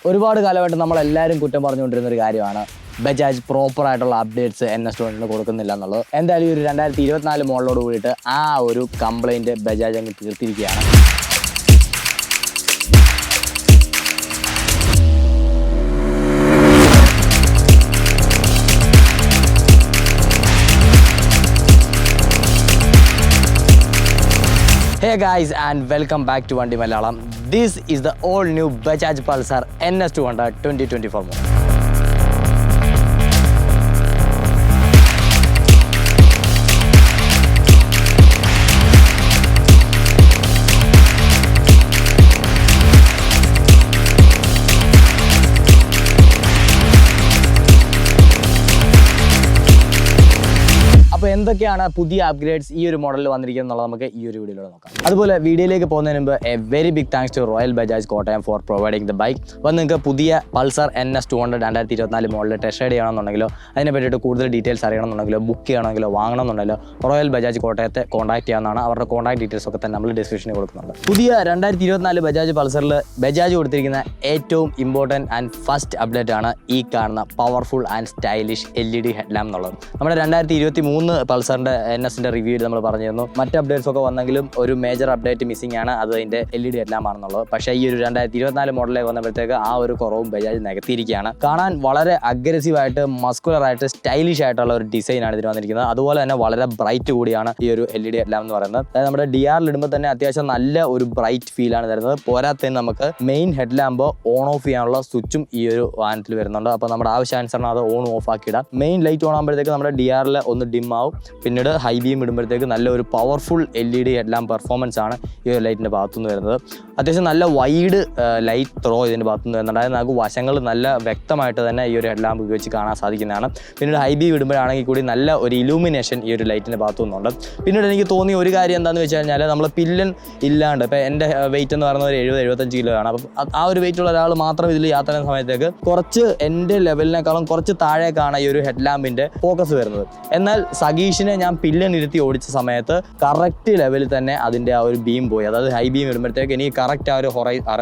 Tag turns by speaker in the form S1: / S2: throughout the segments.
S1: ഒരുപാട് കാലമായിട്ട് നമ്മളെല്ലാവരും കുറ്റം പറഞ്ഞുകൊണ്ടിരുന്ന ഒരു കാര്യമാണ് ബജാജ് പ്രോപ്പറായിട്ടുള്ള അപ്ഡേറ്റ്സ് NS20 കൊടുക്കുന്നില്ല എന്നുള്ളത്. എന്തായാലും ഈ ഒരു 2024 മോഡലോട് കൂടിയിട്ട് ആ ഒരു കംപ്ലൈൻറ്റ് ബജാജ് അങ്ങ് തീർത്തിരിക്കുകയാണ്. Hey guys and welcome back to Vandi Malayalam. This is the all new Bajaj Pulsar NS200 2024 model. അപ്പോൾ എന്തൊക്കെയാണ് പുതിയ അപ്ഗ്രേഡ്സ് ഈ ഒരു മോഡലിൽ വന്നിരിക്കുന്നത് എന്നുള്ളത് നമുക്ക് ഈ ഒരു വീഡിയോയിലൂടെ നോക്കാം. അതുപോലെ വീഡിയോയിലേക്ക് പോകുന്നതിന് മുമ്പ് a very big thanks to Royal Bajaj Kottayam for providing the bike. അപ്പോൾ നിങ്ങൾക്ക് പുതിയ Pulsar NS200 2024 model test ride ചെയ്യണമെന്നുണ്ടെങ്കിലോ അതിനെ പറ്റിയിട്ട് കൂടുതൽ ഡീറ്റെയിൽസ് അറിയണമെന്നുണ്ടെങ്കിലോ ബുക്ക് ചെയ്യണമെങ്കിലോ വാങ്ങണമെന്നുണ്ടെങ്കിലോ റോയൽ ബജാജ് കോട്ടയത്തെ കോൺടാക്ട് ചെയ്യാവുന്നതാണ്. അവരുടെ കോൺടാക്ട് ഡീറ്റെയിൽസ് ഒക്കെ തന്നെ നമ്മൾ ഡിസ്ക്രിപ്ഷനിൽ കൊടുക്കുന്നുണ്ട്. പുതിയ 2024 ബജാജ് പൾസറിൽ ബജാജ് കൊടുത്തിരിക്കുന്ന ഏറ്റവും ഇമ്പോർട്ടൻറ്റ് ആൻഡ് ഫസ്റ്റ് അപ്ഡേറ്റ് ആണ് ഈ കാണുന്ന powerful and stylish LED headlamp എന്നുള്ളത്. നമ്മുടെ 2023 പൾസറിന്റെ NS-ന്റെ റിവ്യൂവിൽ നമ്മൾ പറഞ്ഞിരുന്നു മറ്റ് അപ്ഡേറ്റ്സ് ഒക്കെ വന്നെങ്കിലും ഒരു മേജർ അപ്ഡേറ്റ് മിസ്സിംഗ് ആണ്, അത് അതിന്റെ LED ഹെഡ്ലാമ്പ് ആണെന്നുള്ളത്. പക്ഷേ ഈ ഒരു 2024 മോഡലിലേക്ക് വന്നപ്പോഴത്തേക്ക് ആ ഒരു കുറവും ബജാജ് നികത്തിയിരിക്കുകയാണ്. കാണാൻ വളരെ അഗ്രസീവായിട്ട് മസ്കുലർ ആയിട്ട് സ്റ്റൈലിഷ് ആയിട്ടുള്ള ഒരു ഡിസൈനാണ് ഇതിന് വന്നിരിക്കുന്നത്. അതുപോലെ തന്നെ വളരെ ബ്രൈറ്റ് കൂടിയാണ് ഈ ഒരു LED ഹെഡ്ലാമ്പ് എന്ന് പറയുന്നത്. അതായത് നമ്മുടെ DRL ഇടുമ്പോൾ തന്നെ അത്യാവശ്യം നല്ല ഒരു ബ്രൈറ്റ് ഫീലാണ് തരുന്നത്. പോരാത്തതിന് നമുക്ക് മെയിൻ ഹെഡ്ലാമ്പ് ഓൺ ഓഫ് ചെയ്യാനുള്ള സ്വിച്ചും ഈ ഒരു വാഹനത്തിൽ വരുന്നുണ്ട്. അപ്പോൾ നമ്മുടെ ആവശ്യാനുസരണം അത് ഓൺ ഓഫ് ആക്കിയിടാം. മെയിൻ ലൈറ്റ് ഓൺ ആകുമ്പോഴത്തേക്ക് നമ്മുടെ DRL ഒന്ന് ഡിം ആവും. പിന്നീട് ഹൈ ബീം ഇടുമ്പോഴത്തേക്ക് നല്ലൊരു പവർഫുൾ LED ഹെഡ്ലാമ്പ് പെർഫോമൻസ് ആണ് ഈ ഒരു ലൈറ്റിൻ്റെ ഭാഗത്തുനിന്ന് വരുന്നത്. അത്യാവശ്യം നല്ല വൈഡ് ലൈറ്റ് ത്രോ ഇതിൻ്റെ ഭാഗത്തുനിന്ന് വരുന്നുണ്ട്. അതായത് നമുക്ക് വശങ്ങൾ നല്ല വ്യക്തമായിട്ട് തന്നെ ഈ ഒരു ഹെഡ്ലാമ്പ് ഉപയോഗിച്ച് കാണാൻ സാധിക്കുന്നതാണ്. പിന്നീട് ഹൈ ബീം ഇടുമ്പോഴാണെങ്കിൽ കൂടി നല്ല ഒരു ഇലൂമിനേഷൻ ഈ ഒരു ലൈറ്റിൻ്റെ ഭാഗത്തുനിന്നുണ്ട്. പിന്നീട് എനിക്ക് തോന്നിയ ഒരു കാര്യം എന്താണെന്ന് വെച്ച് കഴിഞ്ഞാൽ നമ്മൾ പില്ലൻ ഇല്ലാണ്ട് ഇപ്പോൾ എൻ്റെ വെയിറ്റ് എന്ന് പറയുന്നത് ഒരു 70-75 കിലോ ആണ്. അപ്പം ആ ഒരു വെയിറ്റുള്ള ഒരാൾ മാത്രം ഇതിൽ യാത്ര ചെയ്യുന്ന സമയത്തേക്ക് കുറച്ച് എൻ്റെ ലെവലിനേക്കാളും കുറച്ച് താഴേക്കാണ് ഈ ഒരു ഹെഡ്ലാമ്പിൻ്റെ ഫോക്കസ് വരുന്നത്. എന്നാൽ സഗീഷിനെ ഞാൻ പില്ലൻ ഇരുത്തി ഓടിച്ച സമയത്ത് കറക്റ്റ് ലെവലിൽ തന്നെ അതിൻ്റെ ആ ഒരു ബീം പോയി. അതായത് ഹൈ ബീം ഇടുമ്പോഴത്തേക്ക് എനിക്ക് കറക്റ്റ് ആ ഒരു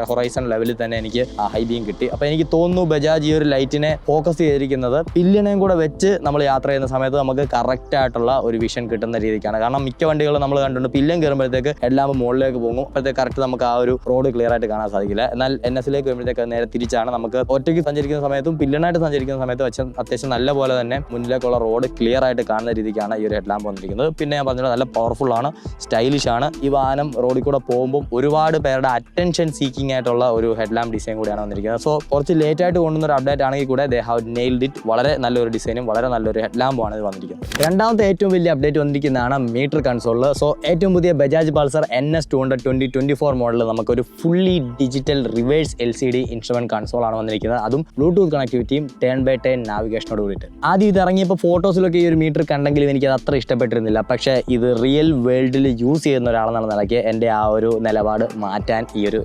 S1: ഹൊറൈസൺ ലെവലിൽ തന്നെ എനിക്ക് ആ ഹൈ ബീം കിട്ടി. അപ്പോൾ എനിക്ക് തോന്നുന്നു ബജാജ് ഈ ഒരു ലൈറ്റിനെ ഫോക്കസ് ചെയ്തിരിക്കുന്നത് പില്ലനെയും കൂടെ വെച്ച് നമ്മൾ യാത്ര ചെയ്യുന്ന സമയത്ത് നമുക്ക് കറക്റ്റ് ആയിട്ടുള്ള ഒരു വിഷൻ കിട്ടുന്ന രീതിക്കാണ്. കാരണം മിക്ക വണ്ടികൾ നമ്മൾ കണ്ടിട്ടുണ്ട് പില്ലൻ കയറുമ്പോഴത്തേക്ക് എല്ലാം മുകളിലേക്ക് പോകും. അപ്പോഴത്തേക്ക് കറക്റ്റ് നമുക്ക് ആ ഒരു റോഡ് ക്ലിയർ ആയിട്ട് കാണാൻ സാധിക്കില്ല. എന്നാൽ NS-ലേക്ക് വരുമ്പോഴത്തേക്ക് നേരെ തിരിച്ചാണ്. നമുക്ക് ഒറ്റയ്ക്ക് സഞ്ചരിക്കുന്ന സമയത്തും പില്ലനായിട്ട് സഞ്ചരിക്കുന്ന സമയത്തും അത്യാവശ്യം നല്ല പോലെ തന്നെ മുന്നിലേക്കുള്ള റോഡ് ക്ലിയർ ആയിട്ട് കാണുന്ന രീതിക്കാണ് ഈ ഒരു ഹെഡ്ലാമ്പ് വന്നിരിക്കുന്നത്. പിന്നെ ഞാൻ പറഞ്ഞത് നല്ല പവർഫുൾ ആണ്, സ്റ്റൈലിഷ് ആണ്. ഈ വാഹനം റോഡിൽ കൂടെ പോകുമ്പോൾ ഒരുപാട് പേരുടെ അറ്റൻഷൻ സീക്കിംഗ് ആയിട്ടുള്ള ഒരു ഹെഡ്ലാമ്പ് ഡിസൈൻ കൂടിയാണ് വന്നിരിക്കുന്നത്. സോ കുറച്ച് ലേറ്റ് ആയിട്ട് കൊണ്ടുവന്ന ഒരു അപ്ഡേറ്റ് ആണെങ്കിൽ കൂടെ ദേ ഹാവ് നെയിൽഡ് ഇറ്റ്. വളരെ നല്ലൊരു ഡിസൈനും വളരെ നല്ലൊരു ഹെഡ്ലാമ്പുമാണ് ഇത് വന്നിരിക്കുന്നത്. രണ്ടാമത്തെ ഏറ്റവും വലിയ അപ്ഡേറ്റ് വന്നിരിക്കുന്നതാണ് മീറ്റർ കൺസോളിൽ. സോ ഏറ്റവും പുതിയ ബജാജ് പൾസർ NS200 2024 മോഡലിൽ നമുക്കൊരു fully digital reverse LCD instrument കൺസോളാണ് വന്നിരിക്കുന്നത്. അതും ബ്ലൂടൂത്ത് കണക്ടിവിറ്റിയും 10x10 നാവിഗേഷനോട് കൂടിയിട്ട്. ആദ്യം ഇത് ഇറങ്ങിയപ്പോൾ ഫോട്ടോസിലൊക്കെ ഈ ഒരു മീറ്റർ കണ്ടെങ്കിലും എനിക്കത് അത്ര ഇഷ്ടപ്പെട്ടിരുന്നില്ല. പക്ഷേ ഇത് റിയൽ വേൾഡിൽ യൂസ് ചെയ്യുന്ന ഒരാളെന്നുള്ള നിലയ്ക്ക് എൻ്റെ ആ ഒരു നിലപാട് മാറ്റാൻ ഈ ഒരു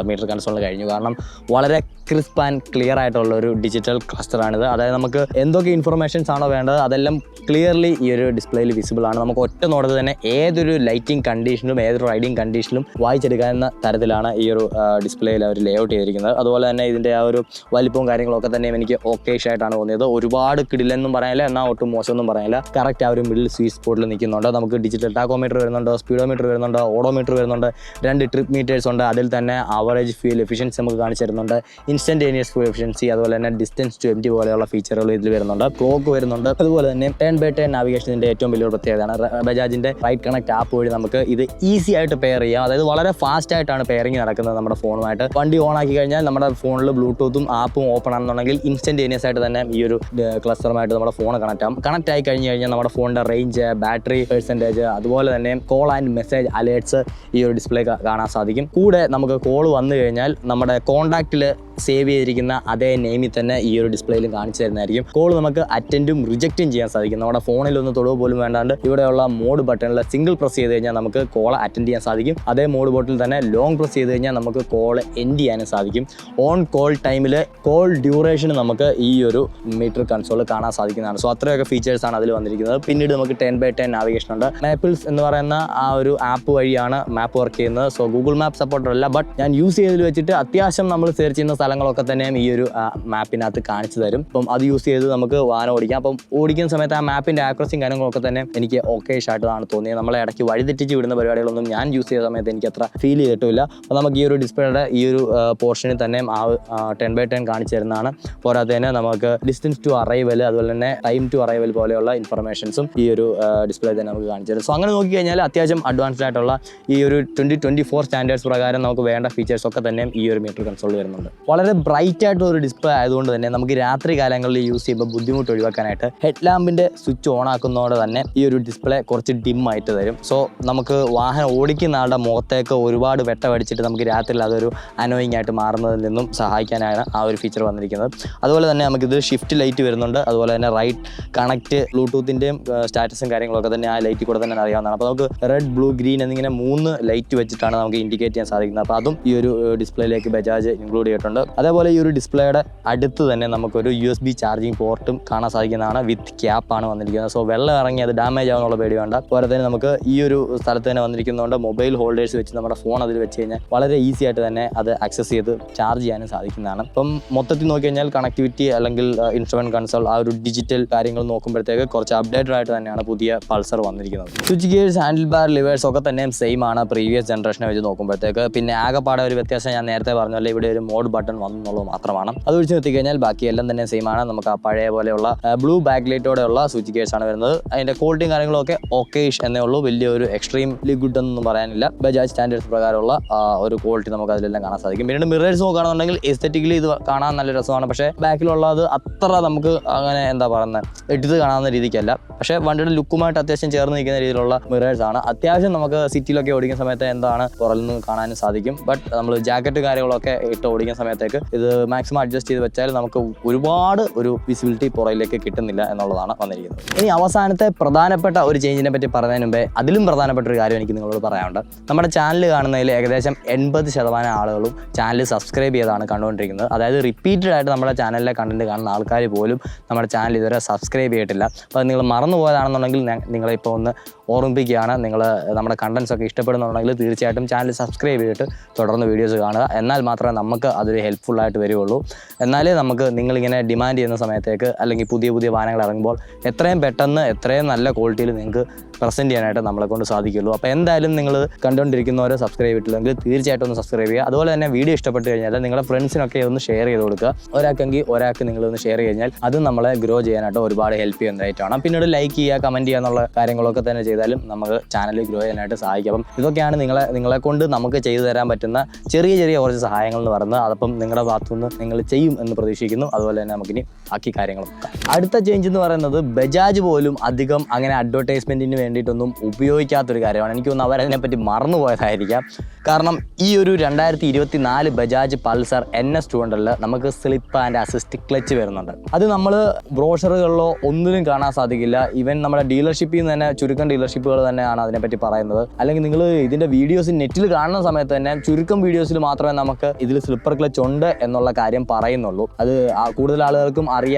S1: മീറ്റർ കൺസോളിന് കഴിഞ്ഞു. കാരണം വളരെ ക്രിസ്പ് ആൻഡ് ക്ലിയർ ആയിട്ടുള്ള ഒരു ഡിജിറ്റൽ ക്ലസ്റ്ററാണിത്. അതായത് നമുക്ക് എന്തൊക്കെ ഇൻഫർമേഷൻസ് ആണോ വേണ്ടത് അതെല്ലാം ക്ലിയർലി ഈ ഒരു ഡിസ്പ്ലേയിൽ വിസിബിൾ ആണ്. നമുക്ക് ഒറ്റ നോട്ടത്തിൽ തന്നെ ഏതൊരു ലൈറ്റിംഗ് കണ്ടീഷനിലും ഏതൊരു റൈഡിങ് കണ്ടീഷനിലും വായിച്ചെടുക്കാവുന്ന തരത്തിലാണ് ഈ ഒരു ഡിസ്പ്ലേയിൽ അവർ ലേഔട്ട് ചെയ്തിരിക്കുന്നത്. അതുപോലെ തന്നെ ഇതിൻ്റെ ആ ഒരു വലിപ്പവും കാര്യങ്ങളൊക്കെ തന്നെ എനിക്ക് ഓക്കേഷ് ആയിട്ടാണ് തോന്നിയത്. ഒരുപാട് കിടിലെന്നും പറയാനില്ല, എന്നാൽ ഒട്ടും മോശമൊന്നും പറയാനില്ല. കറക്റ്റ് ആ ഒരു മിഡിൽ സ്വീറ്റ് സ്പോട്ടിൽ നിൽക്കുന്നുണ്ട്. നമുക്ക് ഡിജിറ്റൽ ടാക്കോമീറ്റർ വരുന്നുണ്ട്, സ്പീഡോമീറ്റർ വരുന്നുണ്ട്, ഓഡോമീറ്റർ വരുന്നുണ്ട്, 2 ട്രിപ്പ് മീറ്റേഴ്സ് ഉണ്ട്. അതിൽ തന്നെ ആവറേജ് ഫ്യൂൽ എഫിഷ്യൻസി നമുക്ക് കാണിച്ചു തരുന്നുണ്ട്, ഇൻസ്റ്റന്റേനിയസ് ഫ്യൂൽ എഫിഷ്യൻസി, അതുപോലെ തന്നെ ഡിസ്റ്റൻസ് ടു എംറ്റി പോലെയുള്ള ഫീച്ചറുകൾ ഇതിൽ വരുന്നുണ്ട്, ക്ലോക്ക് വരുന്നുണ്ട്. അതുപോലെ തന്നെ 10x10 നാവിഗേഷൻ്റെ ഏറ്റവും വലിയൊരു പ്രത്യേകതയാണ് ബജാജിൻ്റെ റൈഡ് കണക്ട് ആപ്പ് വഴി നമുക്ക് ഇത് ഈസി ആയിട്ട് പെയർ ചെയ്യാം. അതായത് വളരെ ഫാസ്റ്റ് ആയിട്ടാണ് പെയറിങ് നടക്കുന്നത് നമ്മുടെ ഫോണുമായിട്ട്. വണ്ടി ഓൺ ആക്കി കഴിഞ്ഞാൽ നമ്മുടെ ഫോണിൽ ബ്ലൂടൂത്തും ആപ്പും ഓപ്പൺ ആണെന്നുണ്ടെങ്കിൽ ഇൻസ്റ്റന്റേനിയസ് ആയിട്ട് തന്നെ ഈ ഒരു ക്ലസ്റ്ററുമായിട്ട് നമ്മുടെ ഫോൺ കണക്ട് ആകും. കണക്ട് ആയി കഴിഞ്ഞ് കഴിഞ്ഞാൽ നമ്മുടെ ഫോണിൻ്റെ റേഞ്ച്, ബാറ്ററി പെർസെൻറ്റേജ്, അതുപോലെ തന്നെ കോൾ ആൻഡ് മെസ്സേജ് അലേർട്സ് ഈ ഒരു ഡിസ്പ്ലേ കാണാൻ സാധിക്കും. കൂടെ നമുക്ക് കോൾ വന്നു കഴിഞ്ഞാൽ നമ്മുടെ കോൺടാക്റ്റിൽ സേവ് ചെയ്തിരിക്കുന്ന അതേ നെയിമിൽ തന്നെ ഈ ഒരു ഡിസ്പ്ലേയിലും കാണിച്ചു തരുന്നതായിരിക്കും. കോൾ നമുക്ക് അറ്റൻഡും റിജക്റ്റും ചെയ്യാൻ സാധിക്കും. നമ്മുടെ ഫോണിൽ ഒന്ന് തൊടുക പോലും വേണ്ടാണ്ട് ഇവിടെയുള്ള മോഡ് ബട്ടണിൽ സിംഗിൾ പ്രസ് ചെയ്ത് കഴിഞ്ഞാൽ നമുക്ക് കോൾ അറ്റൻഡ് ചെയ്യാൻ സാധിക്കും. അതേ മോഡ് ബട്ടണിൽ തന്നെ ലോങ് പ്രസ് ചെയ്ത് കഴിഞ്ഞാൽ നമുക്ക് കോൾ എൻഡ് ചെയ്യാനും സാധിക്കും. ഓൺ കോൾ ടൈമിൽ കോൾ ഡ്യൂറേഷൻ നമുക്ക് ഈ ഒരു മീറ്റർ കൺസോൾ കാണാൻ സാധിക്കുന്നതാണ്. സോ അത്രയൊക്കെ ഫീച്ചേഴ്സാണ് അതിൽ വന്നിരിക്കുന്നത്. പിന്നീട് നമുക്ക് 10x10 നാവിഗേഷൻ ഉണ്ട്. മാപ്പിൾസ് എന്ന് പറയുന്ന ആ ഒരു ആപ്പ് വഴിയാണ് മാപ്പ് വർക്ക് ചെയ്യുന്നത്. സോ ഗൂഗിൾ മാപ്പ് സപ്പോർട്ടർ അല്ല, ബട്ട് ഞാൻ യൂസ് ചെയ്തതിൽ വെച്ചിട്ട് അത്യാവശ്യം നമ്മൾ സെർച്ച് ചെയ്യുന്ന സ്ഥലങ്ങളൊക്കെ തന്നെയും ഈ ഒരു മാപ്പിനകത്ത് കാണിച്ചു തരും. അപ്പം അത് യൂസ് ചെയ്ത് നമുക്ക് വാഹനം ഓടിക്കാം. അപ്പം ഓടിക്കുന്ന സമയത്ത് ആ മാപ്പിൻ്റെ ആക്യുറസിയും കാര്യങ്ങളൊക്കെ തന്നെ എനിക്ക് ഓക്കേഷ് ആയിട്ടാണ് തോന്നിയത്. നമ്മളെ ഇടയ്ക്ക് വഴിതെറ്റിച്ച് വിടുന്ന പരിപാടികളൊന്നും ഞാൻ യൂസ് ചെയ്ത സമയത്ത് എനിക്ക് അത്ര ഫീൽ ചെയ്തിട്ടില്ല. അപ്പോൾ നമുക്ക് ഈ ഒരു ഡിസ്പ്ലേയുടെ ഈ ഒരു പോർഷനിൽ തന്നെ ആ 10x10 കാണിച്ചു തരുന്നതാണ്. പോരാതെ തന്നെ നമുക്ക് ഡിസ്റ്റൻസ് ടു അറൈവൽ, അതുപോലെ തന്നെ ടൈം ടു അറൈവൽ പോലെയുള്ള ഇൻഫർമേഷൻസും ഈ ഒരു ഡിസ്പ്ലേ തന്നെ നമുക്ക് കാണിച്ചു തരും. സോ അങ്ങനെ നോക്കിക്കഴിഞ്ഞാൽ അത്യാവശ്യം അഡ്വാൻസ്ഡ് ആയിട്ടുള്ള ഈ ഒരു 2024 സ്റ്റാൻഡേർഡ്സ് പ്രകാരം നമുക്ക് വേണ്ട ഫീച്ചേഴ്സ് ഒക്കെ തന്നെ ഈ ഒരു മീറ്റർ കൺസോളിൽ വരുന്നുണ്ട്. വളരെ ബ്രൈറ്റ് ആയിട്ടുള്ള ഒരു ഡിസ്പ്ലേ ആയതുകൊണ്ട് തന്നെ നമുക്ക് രാത്രി കാലങ്ങളിൽ യൂസ് ചെയ്യുമ്പോൾ ബുദ്ധിമുട്ട് ഒഴിവാക്കാനായിട്ട് ഹെഡ് ലാമ്പിൻ്റെ സ്വിച്ച് ഓൺ ആക്കുന്നതോടെ തന്നെ ഈ ഒരു ഡിസ്പ്ലേ കുറച്ച് ഡിം ആയിട്ട് തരും. സോ നമുക്ക് വാഹനം ഓടിക്കുന്ന ആളുടെ മുഖത്തേക്ക് ഒരുപാട് വെട്ടമടിച്ചിട്ട് നമുക്ക് രാത്രിയിൽ അതൊരു അനോയിങ് ആയിട്ട് മാറുന്നതിൽ നിന്നും സഹായിക്കാനാണ് ആ ഒരു ഫീച്ചർ വന്നിരിക്കുന്നത്. അതുപോലെ തന്നെ നമുക്കിത് ഷിഫ്റ്റ് ലൈറ്റ് വരുന്നുണ്ട്. അതുപോലെ തന്നെ റൈറ്റ് കണക്റ്റ്, ബ്ലൂടൂത്തിൻ്റെയും സ്റ്റാറ്റസും കാര്യങ്ങളൊക്കെ തന്നെ ആ ലൈറ്റിൽ കൂടെ തന്നെ അറിയാവുന്നതാണ്. അപ്പോൾ നമുക്ക് റെഡ്, ബ്ലൂ, ഗ്രീൻ എന്നിങ്ങനെ 3 ലൈറ്റ് വെച്ചിട്ടാണ് നമുക്ക് ഇൻഡിക്കേറ്റ് ചെയ്യാൻ സാധിക്കുന്നത്. അപ്പോൾ അതും ഈ ഒരു ഡിസ്പ്ലേയിലേക്ക് ബജാജ് ഇൻക്ലൂഡ് ചെയ്തിട്ടുണ്ട്. അതേപോലെ ഈ ഒരു ഡിസ്പ്ലേയുടെ അടുത്ത് തന്നെ നമുക്കൊരു USB ചാർജിങ് പോർട്ടും കാണാൻ സാധിക്കുന്നതാണ്. വിത്ത് ക്യാപ്പാണ് വന്നിരിക്കുന്നത്. സോ വെള്ളം ഇറങ്ങി അത് ഡാമേജ് ആവുന്നുള്ള പേടി വേണ്ട. അതുപോലെ തന്നെ നമുക്ക് ഈ ഒരു സ്ഥലത്ത് തന്നെ വന്നിരിക്കുന്നതുകൊണ്ട് മൊബൈൽ ഹോൾഡേഴ്സ് വെച്ച് നമ്മുടെ ഫോൺ അതിൽ വെച്ച് കഴിഞ്ഞാൽ വളരെ ഈസി ആയിട്ട് തന്നെ അത് ആക്സസ് ചെയ്ത് ചാർജ് ചെയ്യാനും സാധിക്കുന്നതാണ്. ഇപ്പം മൊത്തത്തിൽ നോക്കി കഴിഞ്ഞാൽ കണക്ടിവിറ്റി അല്ലെങ്കിൽ ഇൻസ്ട്രുമെന്റ് കൺസോൾ ആ ഒരു ഡിജിറ്റൽ കാര്യങ്ങൾ നോക്കുമ്പോഴത്തേക്ക് കുറച്ച് അപ്ഡേറ്റഡ് ആയിട്ട് തന്നെയാണ് പുതിയ പൾസർ വന്നിരിക്കുന്നത്. Switch gears, handle bar, levers ഒക്കെ തന്നെ സെയിം ആണ് പ്രീവിയസ് ജനറേഷനെ വെച്ച് നോക്കുമ്പോഴത്തേക്ക്. പിന്നെ ആകെപ്പാടെ ഒരു വ്യത്യാസം ഞാൻ നേരത്തെ പറഞ്ഞല്ലോ, ഇവിടെ ഒരു മോഡ് ബട്ടൺ വന്നുള്ളത് മാത്രമാണ്. അത് വെച്ച് നിർത്തിക്കഴിഞ്ഞാൽ ബാക്കി എല്ലാം തന്നെ സെയിം ആണ്. നമുക്ക് ആ പഴയ പോലെയുള്ള ബ്ലൂ ബാക്ക് ലൈറ്റോടെയുള്ള സ്വിച്ച് ഗിയേഴ്സ് ആണ് വരുന്നത്. അതിന്റെ ക്വാളിറ്റിയും കാര്യങ്ങളൊക്കെ ഓക്കേഷ് എന്നേ ഉള്ളൂ. വലിയ ഒരു എക്സ്ട്രീംലി ഗുഡ് എന്നൊന്നും പറയാനില്ല. ബജാജ് സ്റ്റാൻഡേർഡ്സ് പ്രകാരമുള്ള ഒരു ക്വാളിറ്റി നമുക്ക് അതിലെല്ലാം കാണാൻ സാധിക്കും. പിന്നീട് മിറേഴ്സ് നോക്കുകയാണെന്നുണ്ടെങ്കിൽ എസ്തെറ്റിക്കലി ഇത് കാണാൻ നല്ല രസമാണ്. പക്ഷേ ബാക്കിലുള്ളത് അത്ര നമുക്ക് അങ്ങനെ എന്താ പറയുന്നത് എടുത്ത് കാണാവുന്ന രീതിക്കല്ല. പക്ഷേ വണ്ടിയുടെ ലുക്കുമായിട്ട് അത്യാവശ്യം ചേർന്ന് നിൽക്കുന്ന രീതിയിലുള്ള മിറേഴ്സ് ആണ്. അത്യാവശ്യം നമുക്ക് സിറ്റിയിലൊക്കെ ഓടിക്കുന്ന സമയത്ത് എന്താണ് പുറകിൽ നിന്ന് കാണാനും സാധിക്കും. ബട്ട് നമ്മൾ ജാക്കറ്റ് കാര്യങ്ങളൊക്കെ ഇട്ട് ഓടിക്കുന്ന സമയത്തേക്ക് ഇത് മാക്സിമം അഡ്ജസ്റ്റ് ചെയ്ത് വെച്ചാൽ നമുക്ക് ഒരുപാട് ഒരു വിസിബിലിറ്റി പുറകിലേക്ക് കിട്ടുന്നില്ല എന്നുള്ളതാണ് വന്നിരിക്കുന്നത്. ഇനി അവസാനത്തെ പ്രധാനപ്പെട്ട ഒരു ചേഞ്ചിനെ പറ്റി പറയുന്നതിന് മുമ്പേ അതിലും പ്രധാനപ്പെട്ട ഒരു കാര്യം എനിക്ക് നിങ്ങളോട് പറയാനുണ്ട്. നമ്മുടെ ചാനൽ കാണുന്നതിൽ ഏകദേശം 80% ആളുകളും ചാനൽ സബ്സ്ക്രൈബ് ചെയ്താണ് കണ്ടുകൊണ്ടിരിക്കുന്നത്. അതായത് റിപ്പീറ്റഡ് ആയിട്ട് നമ്മുടെ ചാനലിലെ കണ്ടന്റ് കാണുന്ന ആൾക്കാർ പോലും നമ്മുടെ ചാനൽ ഇതുവരെ സബ്സ്ക്രൈബ് ചെയ്തിട്ടില്ല. അപ്പോൾ നിങ്ങൾ മറന്നു പോയതാണെന്നുണ്ടെങ്കിൽ നിങ്ങളിപ്പോൾ ഒന്ന് ഓർമ്മിപ്പിക്കുകയാണ്. നിങ്ങൾ നമ്മുടെ കണ്ടൻസ് ഒക്കെ ഇഷ്ടപ്പെടുന്നുണ്ടെങ്കിൽ തീർച്ചയായിട്ടും ചാനൽ സബ്സ്ക്രൈബ് ചെയ്തിട്ട് തുടർന്ന് വീഡിയോസ് കാണുക. എന്നാൽ മാത്രമേ നമുക്ക് അതൊരു ഹെൽപ്ഫുള്ളായിട്ട് വരികയുള്ളൂ. എന്നാലേ നമുക്ക് നിങ്ങളിങ്ങനെ ഡിമാൻഡ് ചെയ്യുന്ന സമയത്തേക്ക് അല്ലെങ്കിൽ പുതിയ പുതിയ വാഹനങ്ങൾ ഇറങ്ങുമ്പോൾ എത്രയും പെട്ടെന്ന് എത്രയും നല്ല ക്വാളിറ്റിയിൽ നിങ്ങൾക്ക് പ്രസൻറ്റ് ചെയ്യാനായിട്ട് നമ്മളെ കൊണ്ട് സാധിക്കുള്ളൂ. അപ്പോൾ എന്തായാലും നിങ്ങൾ കണ്ടുകൊണ്ടിരിക്കുന്നവരെ സബ്സ്ക്രൈബ് ചെയ്തിട്ടില്ലെങ്കിൽ തീർച്ചയായിട്ടും ഒന്ന് സബ്സ്ക്രൈബ് ചെയ്യുക. അതുപോലെ തന്നെ വീഡിയോ ഇഷ്ടപ്പെട്ട് കഴിഞ്ഞാൽ നിങ്ങളുടെ ഫ്രണ്ട്സിനൊക്കെ ഒന്ന് ഷെയർ ചെയ്ത് കൊടുക്കുക. ഒരാൾക്ക് നിങ്ങളൊന്ന് ഷെയർ കഴിഞ്ഞാൽ അത് നമ്മളെ ഗ്രോ ചെയ്യാനായിട്ട് ഒരുപാട് ഹെൽപ്പ് ചെയ്യുന്നതായിട്ടാണ്. പിന്നീട് ലൈക്ക് ചെയ്യുക, കമൻറ്റ് ചെയ്യുക എന്നുള്ള കാര്യങ്ങളൊക്കെ തന്നെ ചെയ്താലും നമുക്ക് ചാനൽ ഗ്രോ ചെയ്യാനായിട്ട് സഹായിക്കും. അപ്പം ഇതൊക്കെയാണ് നിങ്ങളെ കൊണ്ട് നമുക്ക് ചെയ്തു തരാൻ പറ്റുന്ന ചെറിയ ചെറിയ കുറച്ച് സഹായങ്ങൾ എന്ന് പറയുന്നത്. അതപ്പം നിങ്ങളുടെ ഭാഗത്തുനിന്ന് നിങ്ങൾ ചെയ്യും എന്ന് പ്രതീക്ഷിക്കുന്നു. അതുപോലെ തന്നെ നമുക്കിനി ബാക്കി കാര്യങ്ങൾ നോക്കാം. അടുത്ത ചേഞ്ച് എന്ന് പറയുന്നത് ബജാജ് പോലും അധികം അങ്ങനെ അഡ്വർടൈസ്മെൻറ്റിന് വേണ്ടിയിട്ടൊന്നും ഉപയോഗിക്കാത്തൊരു കാര്യമാണ്. എനിക്ക് തോന്നുന്നു അവരതിനെപ്പറ്റി മറന്നുപോയതായിരിക്കാം. കാരണം ഈ ഒരു 2024 ബജാജ് പൾസർ NS200 നമുക്ക് സ്ലിപ്പ് ആൻഡ് അസിസ്റ്റ് ക്ലച്ച് വരുന്നുണ്ട്. അത് നമ്മൾ ബ്രോഷറുകളിലോ ഒന്നിലും കാണാൻ സാധിക്കില്ല. ഈവൻ നമ്മുടെ ഡീലർഷിപ്പിൽ നിന്ന് തന്നെ ചുരുക്കം ഡീലർഷിപ്പുകൾ തന്നെയാണ് അതിനെപ്പറ്റി പറയുന്നത്. അല്ലെങ്കിൽ നിങ്ങൾ ഇതിൻ്റെ വീഡിയോസ് നെറ്റിൽ കാണുന്ന സമയത്ത് തന്നെ ചുരുക്കം വീഡിയോസിൽ മാത്രമേ നമുക്ക് ഇതിൽ സ്ലിപ്പർ ക്ലച്ച് ഉണ്ട് എന്നുള്ള കാര്യം പറയുന്നുള്ളൂ. അത് കൂടുതൽ ആളുകൾക്കും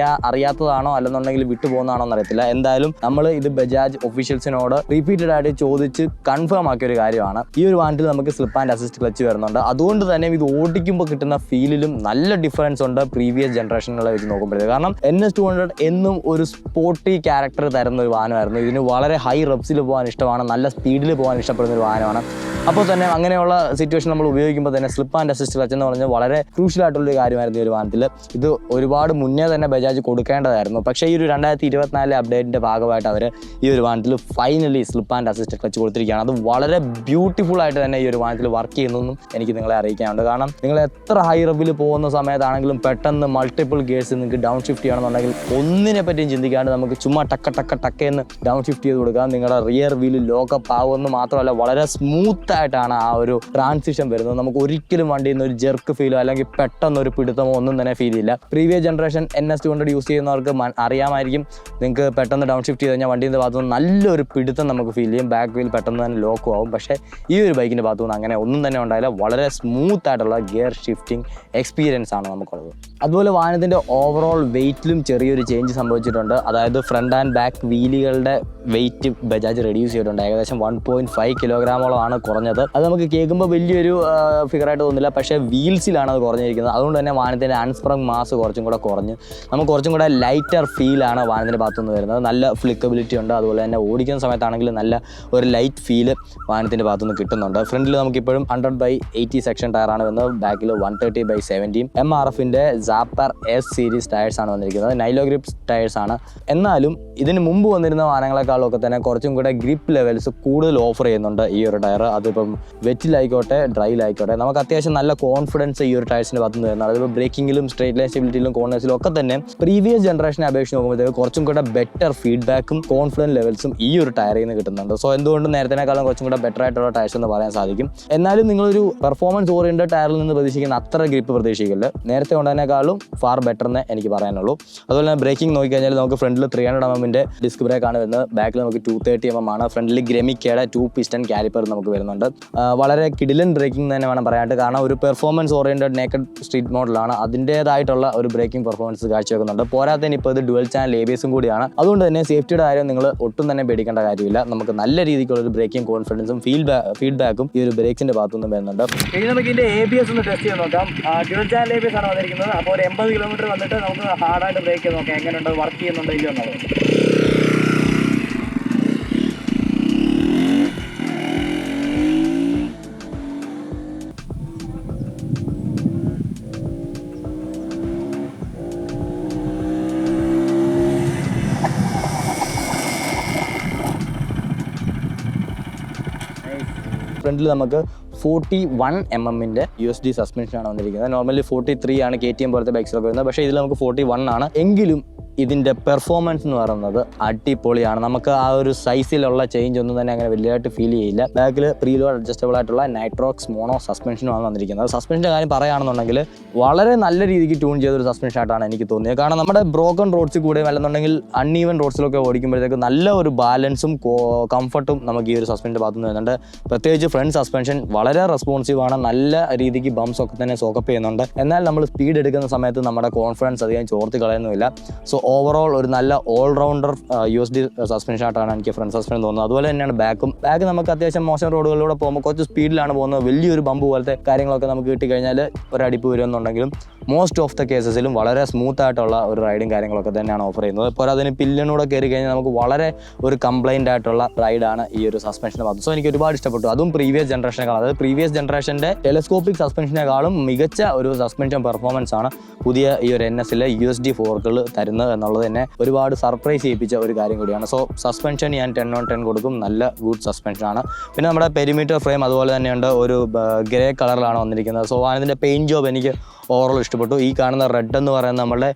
S1: അറിയാത്തതാണോ അല്ലെന്നുണ്ടെങ്കിൽ വിട്ടുപോകുന്നതാണോ എന്നറിയത്തില്ല. എന്തായാലും നമ്മൾ ഇത് ബജാജ് ഒഫീഷ്യൽസിനോട് റിപ്പീറ്റഡ് ആയിട്ട് ചോദിച്ച് കൺഫേം ആക്കിയ ഒരു കാര്യമാണ്. ഈ ഒരു വാഹനത്തിൽ നമുക്ക് സ്ലിപ്പ് ആൻഡ് അസിസ്റ്റ് ക്ലച്ച് വരുന്നുണ്ട്. അതുകൊണ്ട് തന്നെ ഇത് ഓടിക്കുമ്പോൾ കിട്ടുന്ന ഫീലിലും നല്ല ഡിഫറൻസ് ഉണ്ട് പ്രീവിയസ് ജനറേഷനുകളെ വെച്ച് നോക്കുമ്പോഴത്തേക്ക്. കാരണം NS200 എന്നും ഒരു സ്പോർട്ടി ക്യാരക്ടർ തരുന്ന ഒരു വാഹനമായിരുന്നു. ഇതിന് വളരെ ഹൈ റബ്സിൽ പോകാൻ ഇഷ്ടമാണ്, നല്ല സ്പീഡിൽ പോകാൻ ഇഷ്ടപ്പെടുന്ന ഒരു വാഹനമാണ്. അപ്പോൾ തന്നെ അങ്ങനെയുള്ള സിറ്റുവേഷൻ നമ്മൾ ഉപയോഗിക്കുമ്പോൾ തന്നെ സ്ലിപ്പ് ആൻഡ് അസിസ്റ്റ് ക്ലച്ച് എന്ന് പറഞ്ഞാൽ വളരെ ക്രൂഷ്യൽ ആയിട്ടുള്ളൊരു കാര്യമായിരുന്നു ഈ ഒരു വാഹനത്തിൽ. ഇത് ഒരുപാട് മുന്നേ തന്നെ ബജാജ് കൊടുക്കേണ്ടതായിരുന്നു. പക്ഷേ ഈ ഒരു 2024 അപ്ഡേറ്റിൻ്റെ ഭാഗമായിട്ട് അവർ ഈ ഒരു വാഹനത്തിൽ finally slip and assist clutch കൊടുത്തിരിക്കുകയാണ്. അത് വളരെ ബ്യൂട്ടിഫുൾ ആയിട്ട് തന്നെ ഈ ഒരു വാഹനത്തിൽ വർക്ക് ചെയ്യുന്നതെന്നും എനിക്ക് നിങ്ങളെ അറിയിക്കാനുണ്ട്. കാരണം നിങ്ങൾ എത്ര ഹൈ റബ്ബിൽ പോകുന്ന സമയത്താണെങ്കിലും പെട്ടെന്ന് മൾട്ടിപ്പിൾ ഗിയേഴ്സ് നിങ്ങൾക്ക് ഡൗൺ ഷിഫ്റ്റ് ചെയ്യണമെന്നുണ്ടെങ്കിൽ ഒന്നിനെ പറ്റിയും ചിന്തിക്കാണ്ട് നമുക്ക് ചുമ്മാ ടക്കെന്ന് ഡൗൺ ഷിഫ്റ്റ് ചെയ്ത് കൊടുക്കാം. നിങ്ങളുടെ റിയർ വീല് ലോക്കപ്പ് ആവുമെന്ന് മാത്രമല്ല വളരെ സ്മൂത്ത് ആയിട്ടാണ് ആ ഒരു ട്രാൻസിഷൻ വരുന്നത്. നമുക്ക് ഒരിക്കലും വണ്ടിയിൽ നിന്ന് ഒരു ജെർക്ക് ഫീലോ അല്ലെങ്കിൽ പെട്ടെന്ന് ഒരു പിടുത്തമോ ഒന്നും തന്നെ ഫീൽ ചെയ്യില്ല. പ്രീവിയസ് ജനറേഷൻ NS200 യൂസ് ചെയ്യുന്നവർക്ക് അറിയാമായിരിക്കും. നിങ്ങൾക്ക് പെട്ടെന്ന് ഡൗൺ ഷിഫ്റ്റ് ചെയ്ത് കഴിഞ്ഞാൽ വണ്ടിയുടെ ഭാഗത്തുനിന്ന് നല്ലൊരു പിടുത്തം നമുക്ക് ഫീൽ ചെയ്യും, ബാക്ക് വീൽ പെട്ടെന്ന് തന്നെ ലോക്കും ആവും. പക്ഷേ ഈ ഒരു ബൈക്കിൻ്റെ ഭാഗത്തു നിന്ന് അങ്ങനെ ഒന്നും തന്നെ ഉണ്ടായില്ല. വളരെ സ്മൂത്ത് ആയിട്ടുള്ള ഗിയർ ഷിഫ്റ്റിംഗ് എക്സ്പീരിയൻസ് ആണ് നമുക്കുള്ളത്. അതുപോലെ വാഹനത്തിൻ്റെ ഓവറോൾ വെയ്റ്റിലും ചെറിയൊരു ചേഞ്ച് സംഭവിച്ചിട്ടുണ്ട്. അതായത് ഫ്രണ്ട് ആൻഡ് ബാക്ക് വീലുകളുടെ വെയിറ്റ് ബജാജ് റെഡ്യൂസ് ചെയ്തിട്ടുണ്ട്. ഏകദേശം 1.5 കിലോഗ്രാമോളമാണ് കുറഞ്ഞത്. അത് നമുക്ക് കേൾക്കുമ്പോൾ വലിയൊരു ഫിഗറായിട്ട് തോന്നില്ല, പക്ഷേ വീൽസിലാണ് അത് കുറഞ്ഞിരിക്കുന്നത്. അതുകൊണ്ട് തന്നെ വാഹനത്തിൻ്റെ അൺസ്പ്രങ് മാസ് കുറച്ചും കൂടെ കുറഞ്ഞ് നമുക്ക് കുറച്ചും കൂടെ ലൈറ്റർ ഫീലാണ് വാഹനത്തിൻ്റെ ഭാഗത്തുനിന്ന് വരുന്നത്. നല്ല ഫ്ലിക്കബിലിറ്റി ഉണ്ട്. അതുപോലെ തന്നെ ഓടിക്കുന്ന സമയത്താണെങ്കിൽ നല്ല ഒരു ലൈറ്റ് ഫീല് വാഹനത്തിൻ്റെ ഭാഗത്തുനിന്ന് കിട്ടുന്നുണ്ട്. ഫ്രണ്ടിൽ നമുക്കിപ്പോഴും 100/80 സെക്ഷൻ ടയറാണ് വരുന്നത്. ബാക്കിൽ 130/70 MRFിൻ്റെ സാപ്പർ എസ് സീരീസ് ടയേഴ്സാണ് വന്നിരിക്കുന്നത്. നൈലോ ഗ്രിപ്പ് ടയേഴ്സാണ്. എന്നാലും ഇതിന് മുമ്പ് വന്നിരുന്ന വാഹനങ്ങളെക്കാളൊക്കെ തന്നെ കുറച്ചും കൂടെ ഗ്രിപ്പ് ലെവൽസ് കൂടുതൽ ഓഫർ ചെയ്യുന്നുണ്ട് ഈ ഒരു ടയർ. അതിപ്പം വെറ്റിലായിക്കോട്ടെ ഡ്രൈയിലായിക്കോട്ടെ നമുക്ക് അത്യാവശ്യം നല്ല കോൺഫിഡൻസ് ഈ ഒരു ടയർസിൻ്റെ ഭാഗത്തുനിന്ന് വരുന്നത്. അതിപ്പോൾ ബ്രേക്കിങ്ങിലും സ്ട്രേറ്റ് ലൈൻ സ്റ്റെബിലിറ്റിയിലും കോർണേഴ്സിലും ഒക്കെ തന്നെ പ്രീവിയസ് ജനറേഷനെ അപേക്ഷിച്ച് നോക്കുമ്പോഴത്തേക്ക് കുറച്ചും കൂടെ ബെറ്റർ ഫീഡ്ബാക്കും കോൺഫിഡൻസ് ലെവൽസും ഈ ഒരു ടയറിൽ നിന്ന് കിട്ടുന്നുണ്ട്. സോ എന്തുകൊണ്ടും നേരത്തേക്കാളും കുറച്ചും കൂടെ ബെറ്റർ ആയിട്ടുള്ള ടയർസ് എന്ന് പറയാൻ സാധിക്കും. എന്നാലും നിങ്ങളൊരു പെർഫോമൻസ് ഓറിയൻറ്റഡ് ടയറിൽ നിന്ന് പ്രതീക്ഷിക്കുന്ന അത്ര ഗ്രിപ്പ് പ്രതീക്ഷിക്കില്ല. നേരത്തെ ഉണ്ടതിനേക്കാളും ഫാർ ബെറ്റർ എന്ന് എനിക്ക് പറയാനുള്ളൂ. അതുപോലെ തന്നെ ബ്രേക്കിംഗ് നോക്കിക്കഴിഞ്ഞാൽ നമുക്ക് ഫ്രണ്ടിൽ 300 mm ഡിസ്ക് ബ്രേക്കാണ് വരുന്നത്. ബാക്കിൽ നമുക്ക് 230 mm ആണ്. ഫ്രണ്ടിൽ ഗ്രെമിക്കയുടെ 2 piston കാലിപ്പർ നമുക്ക് വരുന്നുണ്ട്. വളരെ കിടിലൻ ബ്രേക്കിംഗ് തന്നെ വേണം പറയാനായിട്ട്. കാരണം ഒരു പെർഫോമൻസ് ഓറിയൻറ്റഡ് നേക്കഡ് സ്ട്രീറ്റ് മോഡലാണ്. അതിൻ്റേതായിട്ടുള്ള ഒരു ബ്രേക്കിംഗ് പെർഫോമൻസ് കാഴ്ചവെക്കുന്നുണ്ട്. പോരാത്തതിന് ഇപ്പോൾ ഇത് ഡുവൽ ചാനൽ ABS-ഉം കൂടിയാണ്. അതുകൊണ്ട് തന്നെ സേഫ്റ്റിയുടെ കാര്യം നിങ്ങൾ ഒട്ടും തന്നെ പേടിക്കേണ്ട കാര്യമില്ല. നമുക്ക് നല്ല രീതിക്കുള്ള ഒരു ബ്രേക്കിംഗ് കോൺഫിഡൻസും ഫീഡ്ബാക്കും ഈ ഒരു ബ്രേക്കിൻ്റെ ഭാഗത്തുനിന്ന് വരുന്നുണ്ട്. ഇനി നമുക്ക് ഇതിൻ്റെ ABS ഒന്ന് ടെസ്റ്റ് ചെയ്ത് നോക്കാം. ഡ്യുവൽ ചാനൽ ABS ആണ് വന്നിരിക്കുന്നത്. അപ്പോൾ ഒരു 80 കിലോമീറ്റർ വന്നിട്ട് നമുക്ക് ഹാർഡായിട്ട് ബ്രേക്ക് ചെയ്ത് നോക്കാം എങ്ങനെയുണ്ട്, വർക്ക് ചെയ്യുന്നുണ്ടോ ഇല്ലയോ എന്നുള്ളത്. ഫ്രണ്ടിൽ നമുക്ക് 41 mm USD സസ്പെൻഷനാണ് വന്നിരിക്കുന്നത്. നോർമലി 43 ആണ് KTM പോലത്തെ ബൈക്സിലൊക്കെ വരുന്നത്. പക്ഷേ ഇതിൽ നമുക്ക് 41 ആണ്. എങ്കിലും ഇതിൻ്റെ പെർഫോമൻസ് എന്ന് പറയുന്നത് അടിപൊളിയാണ്. നമുക്ക് ആ ഒരു സൈസിലുള്ള ചേഞ്ച് ഒന്നും തന്നെ അങ്ങനെ വലിയതായിട്ട് ഫീൽ ചെയ്യില്ല. ബാക്കിൽ പ്രീലോഡ് അഡ്ജസ്റ്റബിൾ ആയിട്ടുള്ള നൈട്രോക്സ് മോണോ സസ്പെൻഷനുമാണ് വന്നിരിക്കുന്നത്. സസ്പെൻഷൻ്റെ കാര്യം പറയുകയാണെന്നുണ്ടെങ്കിൽ വളരെ നല്ല രീതിക്ക് ട്യൂൺ ചെയ്തൊരു സസ്പെൻഷൻ ആയിട്ടാണ് എനിക്ക് തോന്നിയത്. കാരണം നമ്മുടെ ബ്രോക്കൺ റോഡ്സിൽ കൂടെ അല്ലെന്നുണ്ടെങ്കിൽ അൺഈവൻ റോഡ്സിലൊക്കെ ഓടിക്കുമ്പോഴത്തേക്ക് നല്ല ഒരു ബാലൻസും കംഫർട്ടും നമുക്ക് ഈ ഒരു സസ്പെൻഷൻ്റെ ഭാഗത്ത് നിന്ന് വരുന്നുണ്ട്. പ്രത്യേകിച്ച് ഫ്രണ്ട് സസ്പെൻഷൻ വളരെ റെസ്പോൺസീവ് ആണ്. നല്ല രീതിക്ക് ബംസ് ഒക്കെ തന്നെ സോക്കപ്പ് ചെയ്യുന്നുണ്ട്. എന്നാൽ നമ്മൾ സ്പീഡ് എടുക്കുന്ന സമയത്ത് നമ്മുടെ കോൺഫിഡൻസ് അധികം ചോർത്തി കളയുന്നില്ല. സോ ഓവറോൾ ഒരു നല്ല ഓൾറൗണ്ടർ USD സസ്പെൻഷൻ ആയിട്ടാണ് എനിക്ക് ഫ്രണ്ട് സസ്പെൻഷൻ തോന്നുന്നത്. അതുപോലെ തന്നെയാണ് ബാക്ക് നമുക്ക് അത്യാവശ്യം മോശം റോഡുകളിലൂടെ പോകുമ്പോൾ കുറച്ച് സ്പീഡിലാണ് പോകുന്നത്. വലിയൊരു ബമ്പ് പോലത്തെ കാര്യങ്ങളൊക്കെ നമുക്ക് കിട്ടിക്കഴിഞ്ഞാൽ ഒരടിപ്പ് വരുമെന്നുണ്ടെങ്കിലും മോസ്റ്റ് ഓഫ് ദ കേസസിലും വളരെ സ്മൂത്ത് ആയിട്ടുള്ള ഒരു റൈഡും കാര്യങ്ങളൊക്കെ തന്നെയാണ് ഓഫർ ചെയ്യുന്നത്. ഇപ്പോൾ അതിന് പില്ലിനൂടെ കയറി കഴിഞ്ഞാൽ നമുക്ക് വളരെ ഒരു കംപ്ലൈൻ്റ് ആയിട്ടുള്ള റൈഡാണ് ഈ ഒരു സസ്പെൻഷൻ്റെ ഭാഗത്ത്. സോ എനിക്ക് ഒരുപാട് ഇഷ്ടപ്പെട്ടു. അതും പ്രീവിയസ് ജനറേഷനേക്കാളും, അതായത് പ്രീവിയസ് ജനറേഷൻ്റെ ടെലസ്കോപ്പിക് സസ്പെൻഷനേക്കാളും മികച്ച ഒരു സസ്പെൻഷൻ പെർഫോമൻസ് ആണ് പുതിയ ഈ ഒരു NSലെ USD ഫോർക്കുകൾ തരുന്നത് എന്നുള്ളത് തന്നെ ഒരുപാട് സർപ്രൈസ് ചെയ്യിപ്പിച്ച ഒരു കാര്യം കൂടിയാണ്. സോ സസ്പെൻഷൻ ഞാൻ 10/10 കൊടുക്കും. നല്ല ഗുഡ് സസ്പെൻഷനാണ്. പിന്നെ നമ്മുടെ പെരിമീറ്റർ ഫ്രെയിം അതുപോലെ തന്നെയുണ്ട്. ഒരു ഗ്രേ കളറിലാണ് വന്നിരിക്കുന്നത്. സോ അതിൻ്റെ പെയിൻറ്റ് ജോബ് എനിക്ക് ഓവറോൾ ഇഷ്ടപ്പെട്ടു. ഈ കാണുന്ന റെഡ് എന്ന് പറയുന്നത് നമ്മുടെ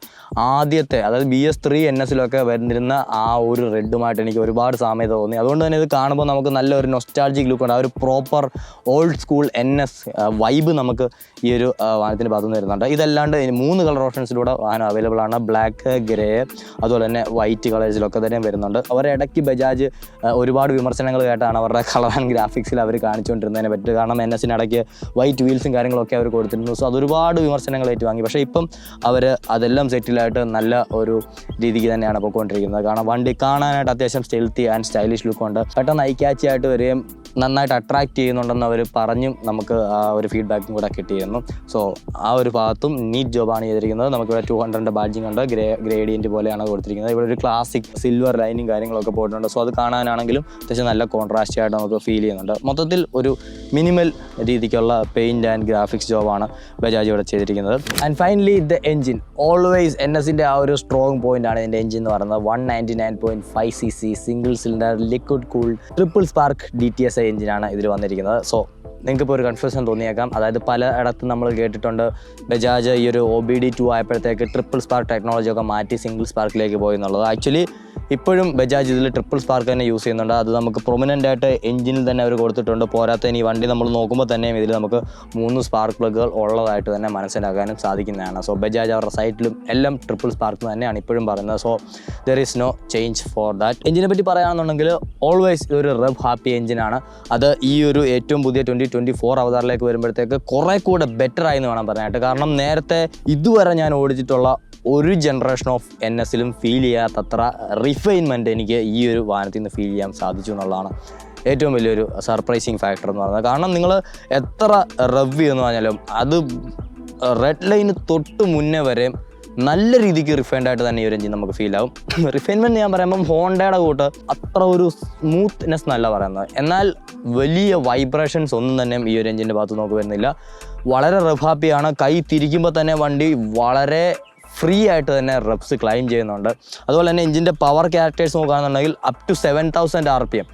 S1: ആദ്യത്തെ, അതായത് BS3 NSലൊക്കെ വരുന്നിരുന്ന ആ ഒരു റെഡുമായിട്ട് എനിക്ക് ഒരുപാട് സാമ്യത തോന്നി. അതുകൊണ്ട് തന്നെ ഇത് കാണുമ്പോൾ നമുക്ക് നല്ലൊരു നൊസ്റ്റാൾജിക് ലുക്ക് ഉണ്ട്. ആ ഒരു proper old school NS vibe നമുക്ക് ഈ ഒരു വാഹനത്തിൻ്റെ ഭാഗത്തുനിന്ന് വരുന്നുണ്ട്. ഇതല്ലാണ്ട് 3 കളർ ഓപ്ഷൻസിലൂടെ വാഹനം അവൈലബിൾ ആണ്. ബ്ലാക്ക്, ഗ്രേ, അതുപോലെ തന്നെ വൈറ്റ് കളേഴ്സിലൊക്കെ തന്നെ വരുന്നുണ്ട്. അവരിടയ്ക്ക് ബജാജ് ഒരുപാട് വിമർശനങ്ങൾ കേട്ടാണ് അവരുടെ കളർ ആൻഡ് ഗ്രാഫിക്സിൽ അവർ കാണിച്ചുകൊണ്ടിരുന്നതിനെ പറ്റി. കാരണം NSനിടയ്ക്ക് വൈറ്റ് വീൽസും കാര്യങ്ങളൊക്കെ അവർ കൊടുത്തിരുന്നു. സോ അതൊരുപാട് വിമർശനങ്ങൾ ഏറ്റുവാങ്ങി. പക്ഷേ ഇപ്പം അവർ അതെല്ലാം സെറ്റിലായിട്ട് നല്ല ഒരു രീതിക്ക് തന്നെയാണ് പോയിക്കൊണ്ടിരിക്കുന്നത്. കാരണം വണ്ടി കാണാനായിട്ട് അത്യാവശ്യം സ്റ്റെൽത്തി ആൻഡ് സ്റ്റൈലിഷ് ലുക്കുണ്ട്. പെട്ടെന്ന് ഐ-ക്യാച്ചി ആയിട്ട് വരികയും നന്നായിട്ട് അട്രാക്റ്റ് ചെയ്യുന്നുണ്ടെന്ന് അവർ പറഞ്ഞും നമുക്ക് ആ ഒരു ഫീഡ്ബാക്കും കൂടെ കിട്ടിയിരുന്നു. സോ ആ ഒരു ഭാഗത്തും നീറ്റ് ജോബാണ് ചെയ്തിരിക്കുന്നത്. നമുക്കിവിടെ 200 ബാഡ്ജിങ് ഉണ്ട്. ഗ്രേഡിയൻറ്റ് പോലെയാണ് കൊടുത്തിരിക്കുന്നത്. ഇവിടെ ഒരു ക്ലാസിക് സിൽവർ ലൈനും കാര്യങ്ങളൊക്കെ പോയിട്ടുണ്ട്. സോ അത് കാണാനാണെങ്കിലും അത്യാവശ്യം നല്ല കോൺട്രാസ്റ്റ് ആയിട്ട് നമുക്ക് ഫീൽ ചെയ്യുന്നുണ്ട്. മൊത്തത്തിൽ ഒരു മിനിമൽ രീതിക്കുള്ള പെയിൻറ്റ് ആൻഡ് ഗ്രാഫിക്സ് ജോബാണ് ബജാജ് ഇവിടെ ചെയ്തിരിക്കുന്നത്. And finally the engine. Always NSൻ്റെ ആ ഒരു സ്ട്രോങ് പോയിന്റ് ആണ് ഇതിൻ്റെ എൻജിൻ എന്ന് പറയുന്നത്. 199.5 cc single cylinder liquid cooled triple spark DTSI എഞ്ചിനാണ് ഇതിൽ വന്നിരിക്കുന്നത്. സോ നിങ്ങൾക്കിപ്പോൾ ഒരു കൺഫ്യൂഷൻ തോന്നിയേക്കാം. അതായത് പലയിടത്തും നമ്മൾ കേട്ടിട്ടുണ്ട് ബജാജ് ഈ ഒരു OBD2 ആയപ്പോഴത്തേക്ക് ട്രിപ്പിൾ സ്പാർക്ക് ടെക്നോളജി ഒക്കെ മാറ്റി സിംഗിൾ സ്പാർക്കിലേക്ക് പോയി എന്നുള്ളത്. ആക്ച്വലി ഇപ്പോഴും ബജാജ് ഇതിൽ ട്രിപ്പിൾ സ്പാർക്ക് തന്നെ യൂസ് ചെയ്യുന്നുണ്ട്. അത് നമുക്ക് പ്രൊമിനൻ്റ് ആയിട്ട് എഞ്ചിനിൽ തന്നെ അവർ കൊടുത്തിട്ടുണ്ട്. പോരാത്തതിന് ഈ വണ്ടി നമ്മൾ നോക്കുമ്പോൾ തന്നെയും ഇതിൽ നമുക്ക് 3 സ്പാർക്ക് പ്ലഗുകൾ ഉള്ളതായിട്ട് തന്നെ മനസ്സിലാക്കാനും സാധിക്കുന്നതാണ്. സോ ബജാജ് അവരുടെ സൈറ്റിലും എല്ലാം ട്രിപ്പിൾ സ്പാർക്ക് തന്നെയാണ് ഇപ്പോഴും പറയുന്നത്. So there is no change for that. എഞ്ചിനെ പറ്റി പറയുകയാണെന്നുണ്ടെങ്കിൽ ഓൾവേസ് ഒരു റബ് ഹാപ്പി എഞ്ചിനാണ്. അത് ഈ ഒരു ഏറ്റവും പുതിയ 2024 അവതാറിലേക്ക് വരുമ്പോഴത്തേക്ക് കുറേ കൂടെ ബെറ്റർ ആയി എന്ന് വേണം പറയാനായിട്ട്. കാരണം നേരത്തെ ഇതുവരെ ഞാൻ ഓടിച്ചിട്ടുള്ള ഒരു ജനറേഷൻ ഓഫ് NSലും ഫീൽ ചെയ്യാത്തത്ര റിഫൈൻമെൻറ്റ് എനിക്ക് ഈ ഒരു വാഹനത്തിൽ നിന്ന് ഫീൽ ചെയ്യാൻ സാധിച്ചു എന്നുള്ളതാണ് ഏറ്റവും വലിയൊരു സർപ്രൈസിങ് ഫാക്ടർ എന്ന് പറയുന്നത്. കാരണം നിങ്ങൾ എത്ര റവ് എന്ന് പറഞ്ഞാലും അത് റെഡ് ലൈന് തൊട്ട് മുന്നേ വരെ നല്ല രീതിക്ക് റിഫൈൻഡ് ആയിട്ട് തന്നെ ഈ ഒരു എഞ്ചിൻ നമുക്ക് ഫീൽ ആവും. റിഫൈൻമെൻറ്റ് ഞാൻ പറയുമ്പം ഹോണ്ടയുടെ കൂട്ട് അത്ര ഒരു സ്മൂത്ത്നെസ് എന്നല്ല പറയുന്നത്, എന്നാൽ വലിയ വൈബ്രേഷൻസ് ഒന്നും തന്നെ ഈ ഒരു എഞ്ചിൻ്റെ ഭാഗത്ത് നമുക്ക് വരുന്നില്ല. വളരെ റഫ് ഹാപ്പിയാണ്. കൈ തിരിക്കുമ്പോൾ തന്നെ വണ്ടി വളരെ ഫ്രീ ആയിട്ട് തന്നെ റെപ്സ് ക്ലൈം ചെയ്യുന്നുണ്ട്. അതുപോലെ തന്നെ എഞ്ചിൻ്റെ പവർ ക്യാരക്ടേഴ്സ് നോക്കുകയാണെന്നുണ്ടെങ്കിൽ അപ് ടു 7000 RPM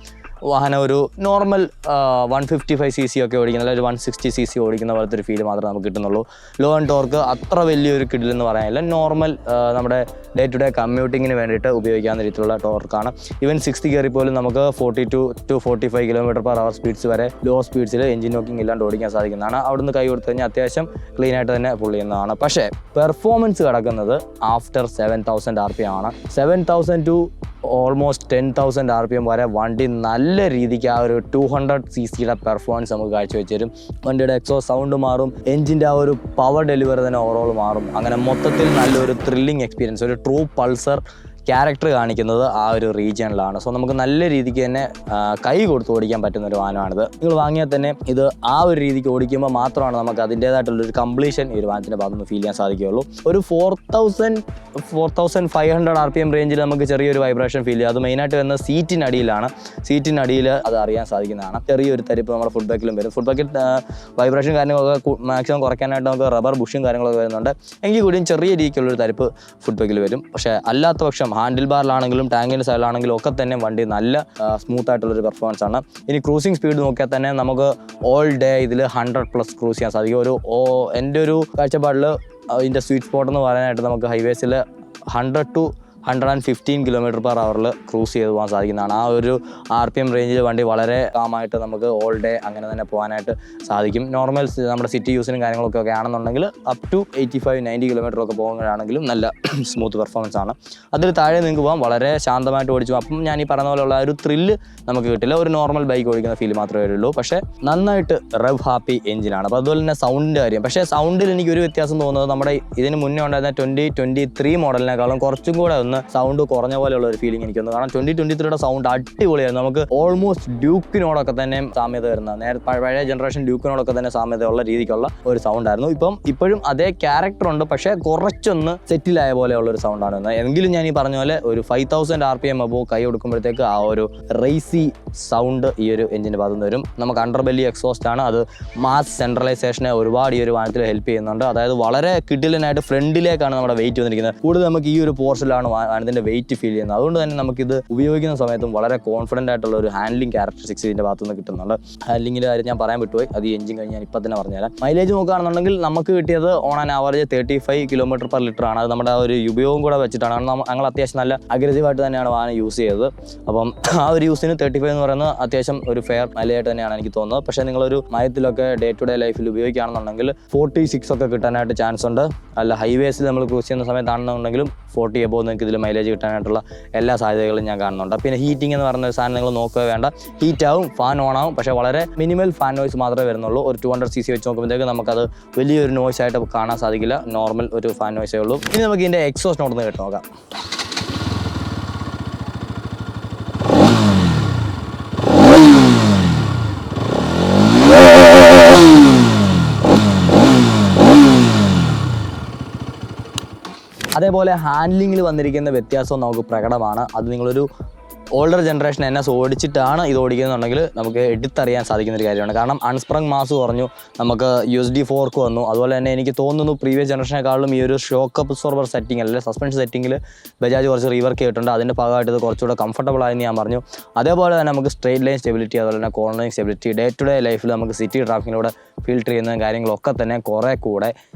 S1: വാഹനം ഒരു നോർമൽ 155cc ഒക്കെ ഓടിക്കുന്ന, അല്ലെങ്കിൽ 160cc ഓടിക്കുന്ന പോലത്തെ ഒരു ഫീൽ മാത്രമേ നമുക്ക് കിട്ടുന്നുള്ളൂ. ലോ ആൻഡ് ടോർക്ക് അത്ര വലിയൊരു കിഡിലെന്ന് പറയാനില്ല. നോർമൽ നമ്മുടെ ഡേ ടു ഡേ കമ്മ്യൂട്ടിങ്ങിന് വേണ്ടിയിട്ട് ഉപയോഗിക്കാവുന്ന രീതിയിലുള്ള ടോർക്കാണ്. ഈവൻ 60 കയറി പോലും നമുക്ക് 42 to 45 km/h സ്പീഡ്സ് വരെ ലോ സ്പീഡ്സിൽ എഞ്ചിൻ നോക്കിങ് ഇല്ലാണ്ട് ഓടിക്കാൻ സാധിക്കുന്നതാണ്. അവിടുന്ന് കൈ കൊടുത്തു കഴിഞ്ഞാൽ അത്യാവശ്യം ക്ലീൻ ആയിട്ട് തന്നെ പുൾ ചെയ്യുന്നതാണ്. പക്ഷേ പെർഫോമൻസ് കിടക്കുന്നത് ആഫ്റ്റർ 7000 RPM ആണ്. 7000 to ഓൾമോസ്റ്റ് 10,000 RPM വരെ വണ്ടി നല്ല രീതിക്ക് ആ ഒരു 200cc പെർഫോമൻസ് നമുക്ക് കാഴ്ചവെച്ച് തരും. വണ്ടിയുടെ എക്സോസ്റ്റ് സൗണ്ട് മാറും, എഞ്ചിൻ്റെ ആ ഒരു പവർ ഡെലിവറി തന്നെ ഓവറോൾ മാറും. അങ്ങനെ മൊത്തത്തിൽ നല്ലൊരു ത്രില്ലിംഗ് എക്സ്പീരിയൻസ്, ഒരു ട്രൂ പൾസർ ക്യാരക്ടർ കാണിക്കുന്നത് ആ ഒരു റീജിയണിലാണ്. സോ നമുക്ക് നല്ല രീതിക്ക് തന്നെ കൈ കൊടുത്ത് ഓടിക്കാൻ പറ്റുന്ന ഒരു വാഹനമാണിത്. നിങ്ങൾ വാങ്ങിയാൽ തന്നെ ഇത് ആ ഒരു രീതിക്ക് ഓടിക്കുമ്പോൾ മാത്രമാണ് നമുക്ക് അതിൻ്റേതായിട്ടുള്ളൊരു കംപ്ലീഷൻ ഈ ഒരു വാഹനത്തിൻ്റെ ഭാഗത്ത് നിന്ന് ഫീൽ ചെയ്യാൻ സാധിക്കുകയുള്ളൂ. ഒരു 4500 RPM റേഞ്ചിൽ നമുക്ക് ചെറിയൊരു വൈബ്രേഷൻ ഫീൽ ചെയ്യും. അത് മെയിനായിട്ട് വരുന്നത് സീറ്റിനടിയിലാണ്. സീറ്റിനടിയിൽ അത് അറിയാൻ സാധിക്കുന്നതാണ്. ചെറിയൊരു തരിപ്പ് നമ്മുടെ ഫുഡ് ബാക്കിലും വരും. ഫുഡ് ബാക്കിൽ വൈബ്രേഷൻ കാര്യങ്ങളൊക്കെ മാക്സിമം കുറയ്ക്കാനായിട്ട് നമുക്ക് റബ്ബർ ബുഷും കാര്യങ്ങളൊക്കെ വരുന്നുണ്ട്. എങ്കിൽ കൂടിയും ചെറിയ രീതിക്കുള്ളൊരു തരിപ്പ് ഫുഡ് ബാക്കിൽ വരും. പക്ഷേ അല്ലാത്ത പക്ഷം ഹാൻഡിൽ ബാറിലാണെങ്കിലും ടാങ്കിൻ്റെ സൈഡിലാണെങ്കിലും ഒക്കെ തന്നെ വണ്ടി നല്ല സ്മൂത്ത് ആയിട്ടുള്ളൊരു പെർഫോമൻസ് ആണ്. ഇനി ക്രൂസിംഗ് സ്പീഡ് നോക്കിയാൽ തന്നെ നമുക്ക് ഓൾ ഡേ ഇതിൽ 100+ ക്രൂസ് ചെയ്യാൻ സാധിക്കും. എൻ്റെ ഒരു കാഴ്ചപ്പാടിൽ ഇതിൻ്റെ സ്വീറ്റ് സ്പോട്ട് എന്ന് പറയാനായിട്ട് നമുക്ക് ഹൈവേസിൽ 100 to 115 km/h ക്രൂസ് ചെയ്ത് പോകാൻ സാധിക്കുന്നതാണ്. ആ ഒരു RPM റേഞ്ചിൽ വണ്ടി വളരെ കാമായിട്ട് നമുക്ക് ഓൾ ഡേ അങ്ങനെ തന്നെ പോകാനായിട്ട് സാധിക്കും. നോർമൽ നമ്മുടെ സിറ്റി യൂസിനും കാര്യങ്ങളൊക്കെ ആണെന്നുണ്ടെങ്കിൽ അപ് ടു 85-90 km ഒക്കെ പോകുമ്പോഴാണെങ്കിലും നല്ല സ്മൂത്ത് പെർഫോമൻസ് ആണ്. അതിൽ താഴെ നിങ്ങൾക്ക് പോകാം, വളരെ ശാന്തമായിട്ട് ഓടിച്ചു. അപ്പം ഞാൻ ഈ പറഞ്ഞ പോലെയുള്ള ഒരു ത്രില്ല് നമുക്ക് കിട്ടില്ല. ഒരു നോർമൽ ബൈക്ക് ഓടിക്കുന്ന ഫീൽ മാത്രമേ വരുള്ളൂ. പക്ഷേ നന്നായിട്ട് റവ് ഹാപ്പി എഞ്ചിനാണ്. അപ്പോൾ അതുപോലെ തന്നെ സൗണ്ടിൻ്റെ കാര്യം, പക്ഷേ സൗണ്ടിൽ എനിക്കൊരു വ്യത്യാസം തോന്നുന്നത് നമ്മുടെ ഇതിന് മുന്നേ ഉണ്ടായിരുന്ന 2023 മോഡലിനേക്കാളും കുറച്ചും കൂടെ ഒന്ന് സൗണ്ട് കുറഞ്ഞ പോലെയുള്ള ഒരു ഫീലിംഗ് എനിക്ക് തോന്നുന്നു. കാരണം 2023 സൗണ്ട് അടിപൊളിയായിരുന്നു. നമുക്ക് ഓൾമോസ്റ്റ് ഡ്യൂക്കിനോടൊക്കെ തന്നെ സാമ്യത വരുന്ന, പഴയ ജനറേഷൻ ഡ്യൂക്കിനോടൊക്കെ തന്നെ സാമ്യതയുള്ള രീതിക്കുള്ള ഒരു സൗണ്ട് ആയിരുന്നു. ഇപ്പോഴും അതേ ക്യാരക്ടർ ഉണ്ട്, പക്ഷേ കുറച്ചൊന്ന് സെറ്റിലായ പോലെയുള്ള ഒരു സൗണ്ടാണ് വരുന്നത്. എങ്കിലും ഞാൻ ഈ പറഞ്ഞ പോലെ ഒരു 5000 RPM അബോ കൈ കൊടുക്കുമ്പോഴത്തേക്ക് ആ ഒരു റേസി സൗണ്ട് ഈ ഒരു എഞ്ചിൻ്റെ ഭാഗത്ത് നിന്ന് വരും. നമുക്ക് അണ്ടർബെല്ലി എക്സോസ്റ്റ് ആണ്. അത് മാസ് സെൻട്രലൈസേഷനെ ഒരുപാട് ഈ ഒരു വാഹനത്തിൽ ഹെൽപ്പ് ചെയ്യുന്നുണ്ട്. അതായത് വളരെ കിഡിലനായിട്ട് ഫ്രണ്ടിലേക്കാണ് നമ്മുടെ വെയിറ്റ് വന്നിരിക്കുന്നത്. കൂടുതൽ നമുക്ക് ഈ ഒരു പോർഷനിലാണ് വാഹനത്തിൻ്റെ വെയിറ്റ് ഫീൽ ചെയ്യുന്നത്. അതുകൊണ്ട് തന്നെ നമുക്കിത് ഉപയോഗിക്കുന്ന സമയത്തും വളരെ കോൺഫിഡൻ്റ് ആയിട്ടുള്ള ഒരു ഹാൻഡ്ലിംഗ് ക്യാരക്ടറിസ്റ്റിക്സ് ഇതിൻ്റെ ഭാഗത്ത് നിന്ന് കിട്ടുന്നുണ്ട്. ഹാൻഡ്ലിങ്ങിൻ്റെ കാര്യം ഞാൻ പറയാൻ വിട്ടുപോയി. അത് ഈ എഞ്ചിൻ കഴിഞ്ഞ് ഞാൻ ഇപ്പം തന്നെ പറഞ്ഞുതരാം. മൈലേജ് നോക്കുകയാണെന്നുണ്ടെങ്കിൽ നമുക്ക് കിട്ടിയത് ഓൺ ആൻ ആവറേജ് 35 km/l ആണ്. അത് നമ്മുടെ ഒരു ഉപയോഗം കൂടെ വെച്ചിട്ടാണ്. ഞങ്ങൾ അത്യാവശ്യം നല്ല അഗ്രസീവായിട്ട് തന്നെയാണ് വാഹനം യൂസ് ചെയ്തത്. അപ്പം ആ ഒരു യൂസിന് 35 എന്ന് പറയുന്നത് അത്യാവശ്യം ഒരു ഫെയർ മൈലേജായിട്ട് തന്നെയാണ് എനിക്ക് തോന്നുന്നത്. പക്ഷേ നിങ്ങളൊരു മയത്തിലൊക്കെ ഡേ ടു ഡേ ലൈഫിൽ ഉപയോഗിക്കുകയാണെന്നുണ്ടെങ്കിൽ 46 ഒക്കെ കിട്ടാനായിട്ട് ചാൻസ് ഉണ്ട്. അല്ല ഹൈവേസിൽ നമ്മൾ ക്രൂസ് ചെയ്യുന്ന സമയത്താണെന്നുണ്ടെങ്കിലും 40 above നിങ്ങൾക്ക് ഇതിൽ മൈലേജ് കിട്ടാനായിട്ടുള്ള എല്ലാ സാധ്യതകളും ഞാൻ കാണുന്നുണ്ട്. പിന്നെ ഹീറ്റിംഗ് എന്ന് പറയുന്ന സാധനം നിങ്ങൾ നോക്കുക വേണ്ട. ഹീറ്റ് ആവും, ഫാൻ ഓൺ ആവും, പക്ഷേ വളരെ മിനിമൽ ഫാൻ നോയ്സ് മാത്രമേ വരുന്നുള്ളൂ. ഒരു 200cc വെച്ച് നോക്കുമ്പോഴത്തേക്ക് നമുക്കത് വലിയൊരു നോയ്സ് ആയിട്ട് കാണാൻ സാധിക്കില്ല. നോർമൽ ഒരു ഫാൻ നോയ്സേ ഉള്ളൂ. ഇനി നമുക്ക് ഇതിൻ്റെ എക്സോസ്റ്റ് നോട്ട് കേട്ട് നോക്കാം. അതേപോലെ ഹാൻഡ്ലിങ്ങിൽ വന്നിരിക്കുന്ന വ്യത്യാസവും നമുക്ക് പ്രകടമാണ്. അത് നിങ്ങളൊരു ഓൾഡർ ജനറേഷൻ NS ഓടിച്ചിട്ടാണ് ഇത് ഓടിക്കുന്നുണ്ടെങ്കിൽ നമുക്ക് എടുത്തറിയാൻ സാധിക്കുന്ന ഒരു കാര്യമാണ്. കാരണം അൺസ്പ്രങ് മാസ് കുറഞ്ഞു, നമുക്ക് USD ഫോർക്ക് വന്നു. അതുപോലെ തന്നെ എനിക്ക് തോന്നുന്നു പ്രീവിയസ് ജനറേഷനെക്കാളും ഈ ഒരു ഷോക്ക് അബ്സോർബർ സെറ്റിംഗ് അല്ലെങ്കിൽ സസ്പെൻഷൻ സെറ്റിംഗിൽ ബജാജ് കുറച്ച് റീവർക്ക് ചെയ്തിട്ടുണ്ട്. അതിൻ്റെ ഭാഗമായിട്ട് ഇത് കുറച്ചുകൂടെ കംഫർട്ടബിൾ ആയെന്ന് ഞാൻ പറഞ്ഞു. അതേപോലെ തന്നെ നമുക്ക് സ്ട്രേറ്റ് ലൈൻ സ്റ്റെബിലിറ്റി, അതുപോലെ തന്നെ cornering stability, day to day ലൈഫിൽ നമുക്ക് സിറ്റി ട്രാഫിക്കിലൂടെ ഫിൽട്ടർ ചെയ്യുന്ന കാര്യങ്ങളൊക്കെ തന്നെ കുറേ കൂടെ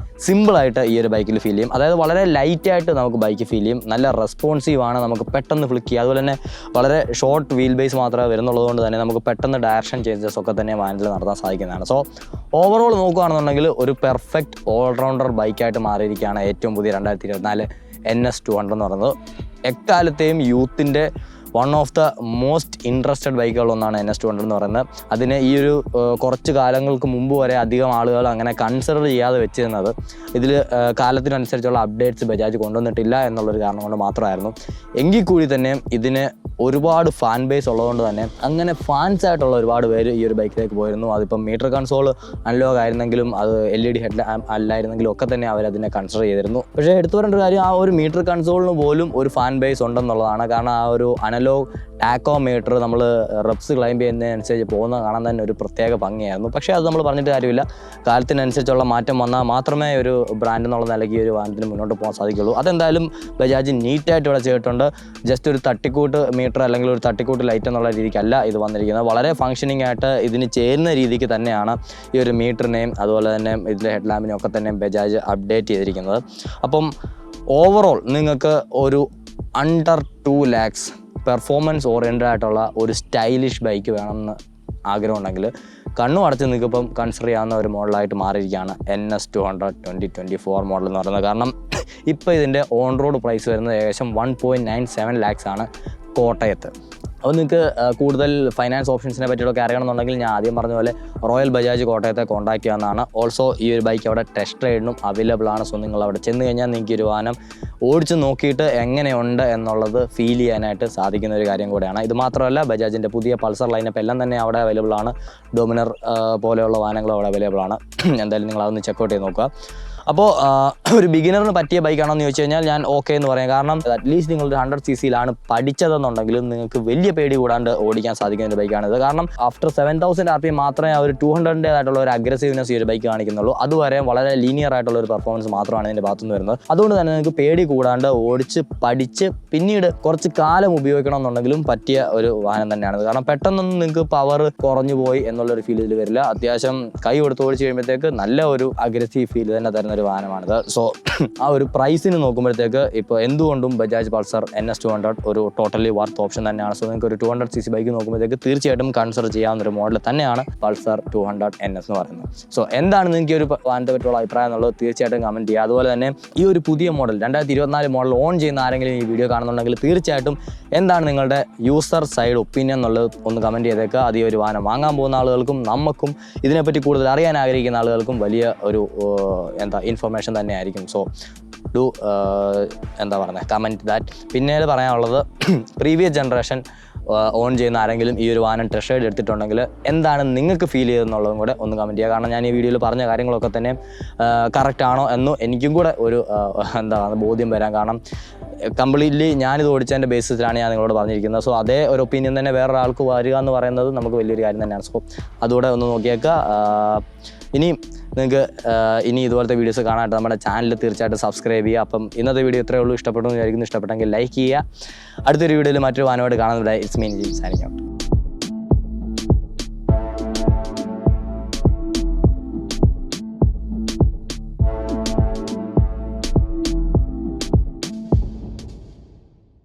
S1: സിമ്പിളായിട്ട് ഈ ഒരു ബൈക്കിൽ ഫീൽ ചെയ്യും. അതായത് വളരെ ലൈറ്റായിട്ട് നമുക്ക് ബൈക്ക് ഫീൽ ചെയ്യും, നല്ല റെസ്പോൺസീവാണ്, നമുക്ക് പെട്ടെന്ന് ഫ്ലിക്ക് ചെയ്യുക. അതുപോലെ തന്നെ വളരെ ഷോർട്ട് വീൽ ബേസ് മാത്രമേ വരുന്നുള്ളത് കൊണ്ട് തന്നെ നമുക്ക് പെട്ടെന്ന് ഡയറക്ഷൻ ചേഞ്ചസ് ഒക്കെ തന്നെ വാനിൽ നടത്താൻ സാധിക്കുന്നതാണ്. സോ ഓവറോൾ നോക്കുകയാണെന്നുണ്ടെങ്കിൽ ഒരു പെർഫെക്റ്റ് ഓൾറൗണ്ടർ ബൈക്കായിട്ട് മാറിയിരിക്കുകയാണ് ഏറ്റവും പുതിയ 2024 NS 200 എന്ന് പറയുന്നത്. എക്കാലത്തെയും യൂത്തിൻ്റെ one of the most interested ബൈക്കുകളൊന്നാണ് NS 200 എന്ന് പറയുന്നത്. അതിന് ഈ ഒരു കുറച്ച് കാലങ്ങൾക്ക് മുമ്പ് വരെ അധികം ആളുകൾ അങ്ങനെ കൺസിഡർ ചെയ്യാതെ വെച്ചിരുന്നത് ഇതിൽ കാലത്തിനനുസരിച്ചുള്ള അപ്ഡേറ്റ്സ് ബജാജ് കൊണ്ടുവന്നിട്ടില്ല എന്നുള്ളൊരു കാരണം കൊണ്ട് മാത്രമായിരുന്നു. എങ്കിൽ കൂടി തന്നെ ഇതിന് ഒരുപാട് ഫാൻ ബേസ് ഉള്ളതുകൊണ്ട് തന്നെ അങ്ങനെ ഫാൻസ് ആയിട്ടുള്ള ഒരുപാട് പേര് ഈ ഒരു ബൈക്കിലേക്ക് പോയിരുന്നു. അതിപ്പം മീറ്റർ കൺസോൾ അൺലോക്ക് ആയിരുന്നെങ്കിലും അത് LED ഹെഡ് അല്ലായിരുന്നെങ്കിലും ഒക്കെ തന്നെ അവരതിനെ കൺസിഡർ ചെയ്തിരുന്നു. പക്ഷേ എടുത്തു പറയേണ്ട ഒരു കാര്യം, ആ ഒരു മീറ്റർ കൺസോളിന് പോലും ഒരു ഫാൻ ബേസ് ഉണ്ടെന്നുള്ളതാണ്. കാരണം ആ ഒരു അനലോഗ് ടാക്കോമീറ്റർ നമ്മൾ റെപ്സ് ക്ലൈംബ് ചെയ്യുന്നതിനനുസരിച്ച് പോകുന്ന കാണാൻ തന്നെ ഒരു പ്രത്യേക ഭംഗിയായിരുന്നു. പക്ഷേ അത് നമ്മൾ പറഞ്ഞിട്ട് കാര്യമില്ല, കാലത്തിനനുസരിച്ചുള്ള മാറ്റം വന്നാൽ മാത്രമേ ഒരു ബ്രാൻഡ് എന്നുള്ള നിലയ്ക്ക് ഒരു വാഹനത്തിന് മുന്നോട്ട് പോകാൻ സാധിക്കുള്ളൂ. അതെന്തായാലും ബജാജ് നീറ്റായിട്ട് ഇവിടെ ചെയ്തിട്ടുണ്ട്. ജസ്റ്റ് ഒരു തട്ടിക്കൂട്ട് മീറ്റർ അല്ലെങ്കിൽ ഒരു തട്ടിക്കൂട്ട് ലൈറ്റ് എന്നുള്ള രീതിക്കല്ല ഇത് വന്നിരിക്കുന്നത്. വളരെ ഫങ്ഷനിങ് ആയിട്ട് ഇതിന് ചേരുന്ന രീതിക്ക് തന്നെയാണ് ഈ ഒരു മീറ്ററിനെയും അതുപോലെ തന്നെ ഇതിലെ ഹെഡ് ലാമ്പിനെയും ഒക്കെ തന്നെ ബജാജ് അപ്ഡേറ്റ് ചെയ്തിരിക്കുന്നത്. അപ്പം ഓവറോൾ നിങ്ങൾക്ക് ഒരു അണ്ടർ 2 lakhs പെർഫോമൻസ് ഓറിയൻറ്റഡ് ആയിട്ടുള്ള ഒരു സ്റ്റൈലിഷ് ബൈക്ക് വേണമെന്ന് ആഗ്രഹമുണ്ടെങ്കിൽ കണ്ണും അടച്ച് നിൽക്കുമ്പം കൺസിഡർ ചെയ്യാവുന്ന ഒരു മോഡലായിട്ട് മാറിയിരിക്കുകയാണ് NS 200 2024 മോഡൽ എന്ന് പറയുന്നത്. കാരണം ഇപ്പോൾ ഇതിൻ്റെ ഓൺ റോഡ് പ്രൈസ് വരുന്നത് ഏകദേശം 1.97 lakhs ആണ് കോട്ടയത്ത്. അപ്പോൾ നിങ്ങൾക്ക് കൂടുതൽ ഫൈനാൻസ് ഓപ്ഷൻസിനെ പറ്റിയൊക്കെ അറിയണമെന്നുണ്ടെങ്കിൽ ഞാൻ ആദ്യം പറഞ്ഞ പോലെ റോയൽ ബജാജ് കോട്ടയത്തെ കോൺടാക്ട് ചെയ്യാവുന്നതാണ്. ഓൾസോ ഈ ഒരു ബൈക്ക് അവിടെ ടെസ്റ്റ് റൈഡിനും അവൈലബിൾ ആണ്. സോ നിങ്ങൾ അവിടെ ചെന്ന് കഴിഞ്ഞാൽ നിങ്ങൾക്ക് ഒരു വാഹനം ഓടിച്ച് നോക്കിയിട്ട് എങ്ങനെയുണ്ട് എന്നുള്ളത് ഫീൽ ചെയ്യാനായിട്ട് സാധിക്കുന്ന ഒരു കാര്യം കൂടെയാണ്. ഇത് മാത്രമല്ല, ബജാജിൻ്റെ പുതിയ പൾസർ ലൈനപ്പ് എല്ലാം തന്നെ അവിടെ അവൈലബിൾ ആണ്. ഡോമിനർ പോലെയുള്ള വാഹനങ്ങളും അവിടെ അവൈലബിൾ ആണ്. എന്തായാലും നിങ്ങൾ അതൊന്ന് ചെക്കൗട്ട് ചെയ്ത് നോക്കുക. അപ്പോൾ ഒരു ബിഗിനറിന് പറ്റിയ ബൈക്കാണോ എന്ന് ചോദിച്ചു കഴിഞ്ഞാൽ ഞാൻ ഓക്കെ എന്ന് പറയാം. കാരണം അറ്റ്ലീസ്റ്റ് നിങ്ങളൊരു 100cc പഠിച്ചതെന്നുണ്ടെങ്കിലും നിങ്ങൾക്ക് വലിയ പേടി കൂടാണ്ട് ഓടിക്കാൻ സാധിക്കുന്ന ഒരു ബൈക്കാണിത്. കാരണം ആഫ്റ്റർ 7000 RPM മാത്രമേ ആ ഒരു 200-ൻ്റേതായിട്ടുള്ള ഒരു അഗ്രസീവ്നെസ് ഈ ഒരു ബൈക്ക് കാണിക്കുന്നുള്ളൂ. അതുവരെ വളരെ ലീനിയർ ആയിട്ടുള്ള ഒരു പെർഫോമൻസ് മാത്രമാണ് ഇതിൻ്റെ ഭാഗത്തുനിന്ന് വരുന്നത്. അതുകൊണ്ട് തന്നെ നിങ്ങൾക്ക് പേടി കൂടാണ്ട് ഓടിച്ച് പഠിച്ച് പിന്നീട് കുറച്ച് കാലം ഉപയോഗിക്കണമെന്നുണ്ടെങ്കിലും പറ്റിയ ഒരു വാഹനം തന്നെയാണ്. കാരണം പെട്ടെന്നൊന്നും നിങ്ങൾക്ക് പവർ കുറഞ്ഞു പോയി എന്നുള്ളൊരു ഫീൽ ഇതിൽ വരില്ല. അത്യാവശ്യം കൈ കൊടുത്ത് ഓടിച്ച് കഴിയുമ്പോഴത്തേക്ക് നല്ല ഒരു അഗ്രസീവ് ഫീൽ തന്നെ തരുന്ന ഒരു വാഹനമാണിത്. സോ ആ ഒരു പ്രൈസിന് നോക്കുമ്പോഴത്തേക്ക് ഇപ്പോൾ എന്തുകൊണ്ടും ബജാജ് പൾസർ NS 200 ഒരു ടോട്ടലി വർത്ത് ഓപ്ഷൻ തന്നെയാണ്. സോ നിങ്ങൾക്ക് ഒരു 200cc ബൈക്ക് നോക്കുമ്പോഴത്തേക്ക് തീർച്ചയായിട്ടും കൺസിഡർ ചെയ്യാവുന്ന ഒരു മോഡൽ തന്നെയാണ് പൾസർ 200 NS എന്ന് പറയുന്നത്. സോ എന്താണ് നിങ്ങൾക്ക് ഒരു വാഹനത്തെ പറ്റിയുള്ള അഭിപ്രായം എന്നുള്ളത് തീർച്ചയായിട്ടും കമൻറ്റ് ചെയ്യുക. അതുപോലെ തന്നെ ഈ ഒരു പുതിയ മോഡൽ 2024 മോഡൽ ഓൺ ചെയ്യുന്ന ആരെങ്കിലും ഈ വീഡിയോ കാണുന്നുണ്ടെങ്കിൽ തീർച്ചയായിട്ടും എന്താണ് നിങ്ങളുടെ യൂസർ സൈഡ് ഒപ്പീനിയൻ എന്നുള്ളത് ഒന്ന് കമൻറ്റ് ചെയ്തേക്കുക. അത് ഈ ഒരു വാഹനം വാങ്ങാൻ പോകുന്ന ആളുകൾക്കും നമുക്കും ഇതിനെപ്പറ്റി കൂടുതൽ അറിയാൻ ആഗ്രഹിക്കുന്ന ആളുകൾക്കും വലിയ ഒരു ഇൻഫർമേഷൻ തന്നെയായിരിക്കും. So do comment that. പിന്നീട് പറയാനുള്ളത്, പ്രീവിയസ് ജനറേഷൻ ഓൺ ചെയ്യുന്ന ആരെങ്കിലും ഈ ഒരു വാഹനം ടെസ്റ്റ് റൈഡ് എടുത്തിട്ടുണ്ടെങ്കിൽ എന്താണ് നിങ്ങൾക്ക് ഫീൽ ചെയ്തെന്നുള്ളതും കൂടെ ഒന്ന് കമൻറ്റ് ചെയ്യുക. കാരണം ഞാൻ ഈ വീഡിയോയിൽ പറഞ്ഞ കാര്യങ്ങളൊക്കെ തന്നെ കറക്റ്റ് ആണോ എന്ന് എനിക്കും കൂടെ ഒരു ബോധ്യം വരാൻ. കാരണം കംപ്ലീറ്റ്ലി ഞാനിത് ഓടിച്ചതിൻ്റെ ബേസിസിലാണ് ഞാൻ നിങ്ങളോട് പറഞ്ഞിരിക്കുന്നത്. സോ അതേ ഒരു ഒപ്പീനിയൻ തന്നെ വേറൊരാൾക്ക് വരിക എന്ന് പറയുന്നത് നമുക്ക് വലിയൊരു കാര്യം തന്നെയാണ്. സോ അതുകൂടെ ഒന്ന് നോക്കിയേക്കുക. ഇനി നിങ്ങൾക്ക് ഇതുപോലത്തെ വീഡിയോസ് കാണാനായിട്ട് നമ്മുടെ ചാനൽ തീർച്ചയായിട്ടും സബ്സ്ക്രൈബ് ചെയ്യുക. അപ്പം ഇന്നത്തെ വീഡിയോ ഇത്രയേ ഉള്ളൂ. ഇഷ്ടപ്പെട്ടു എന്ന് വിചാരിക്കുന്നു. ഇഷ്ടപ്പെട്ടെങ്കിൽ ലൈക്ക് ചെയ്യുക. അടുത്തൊരു വീഡിയോയിൽ മറ്റൊരു വാഹനമായിട്ട് കാണുന്നതായി ഇറ്റ്സ് മീ സൈനിങ് ഔട്ട്.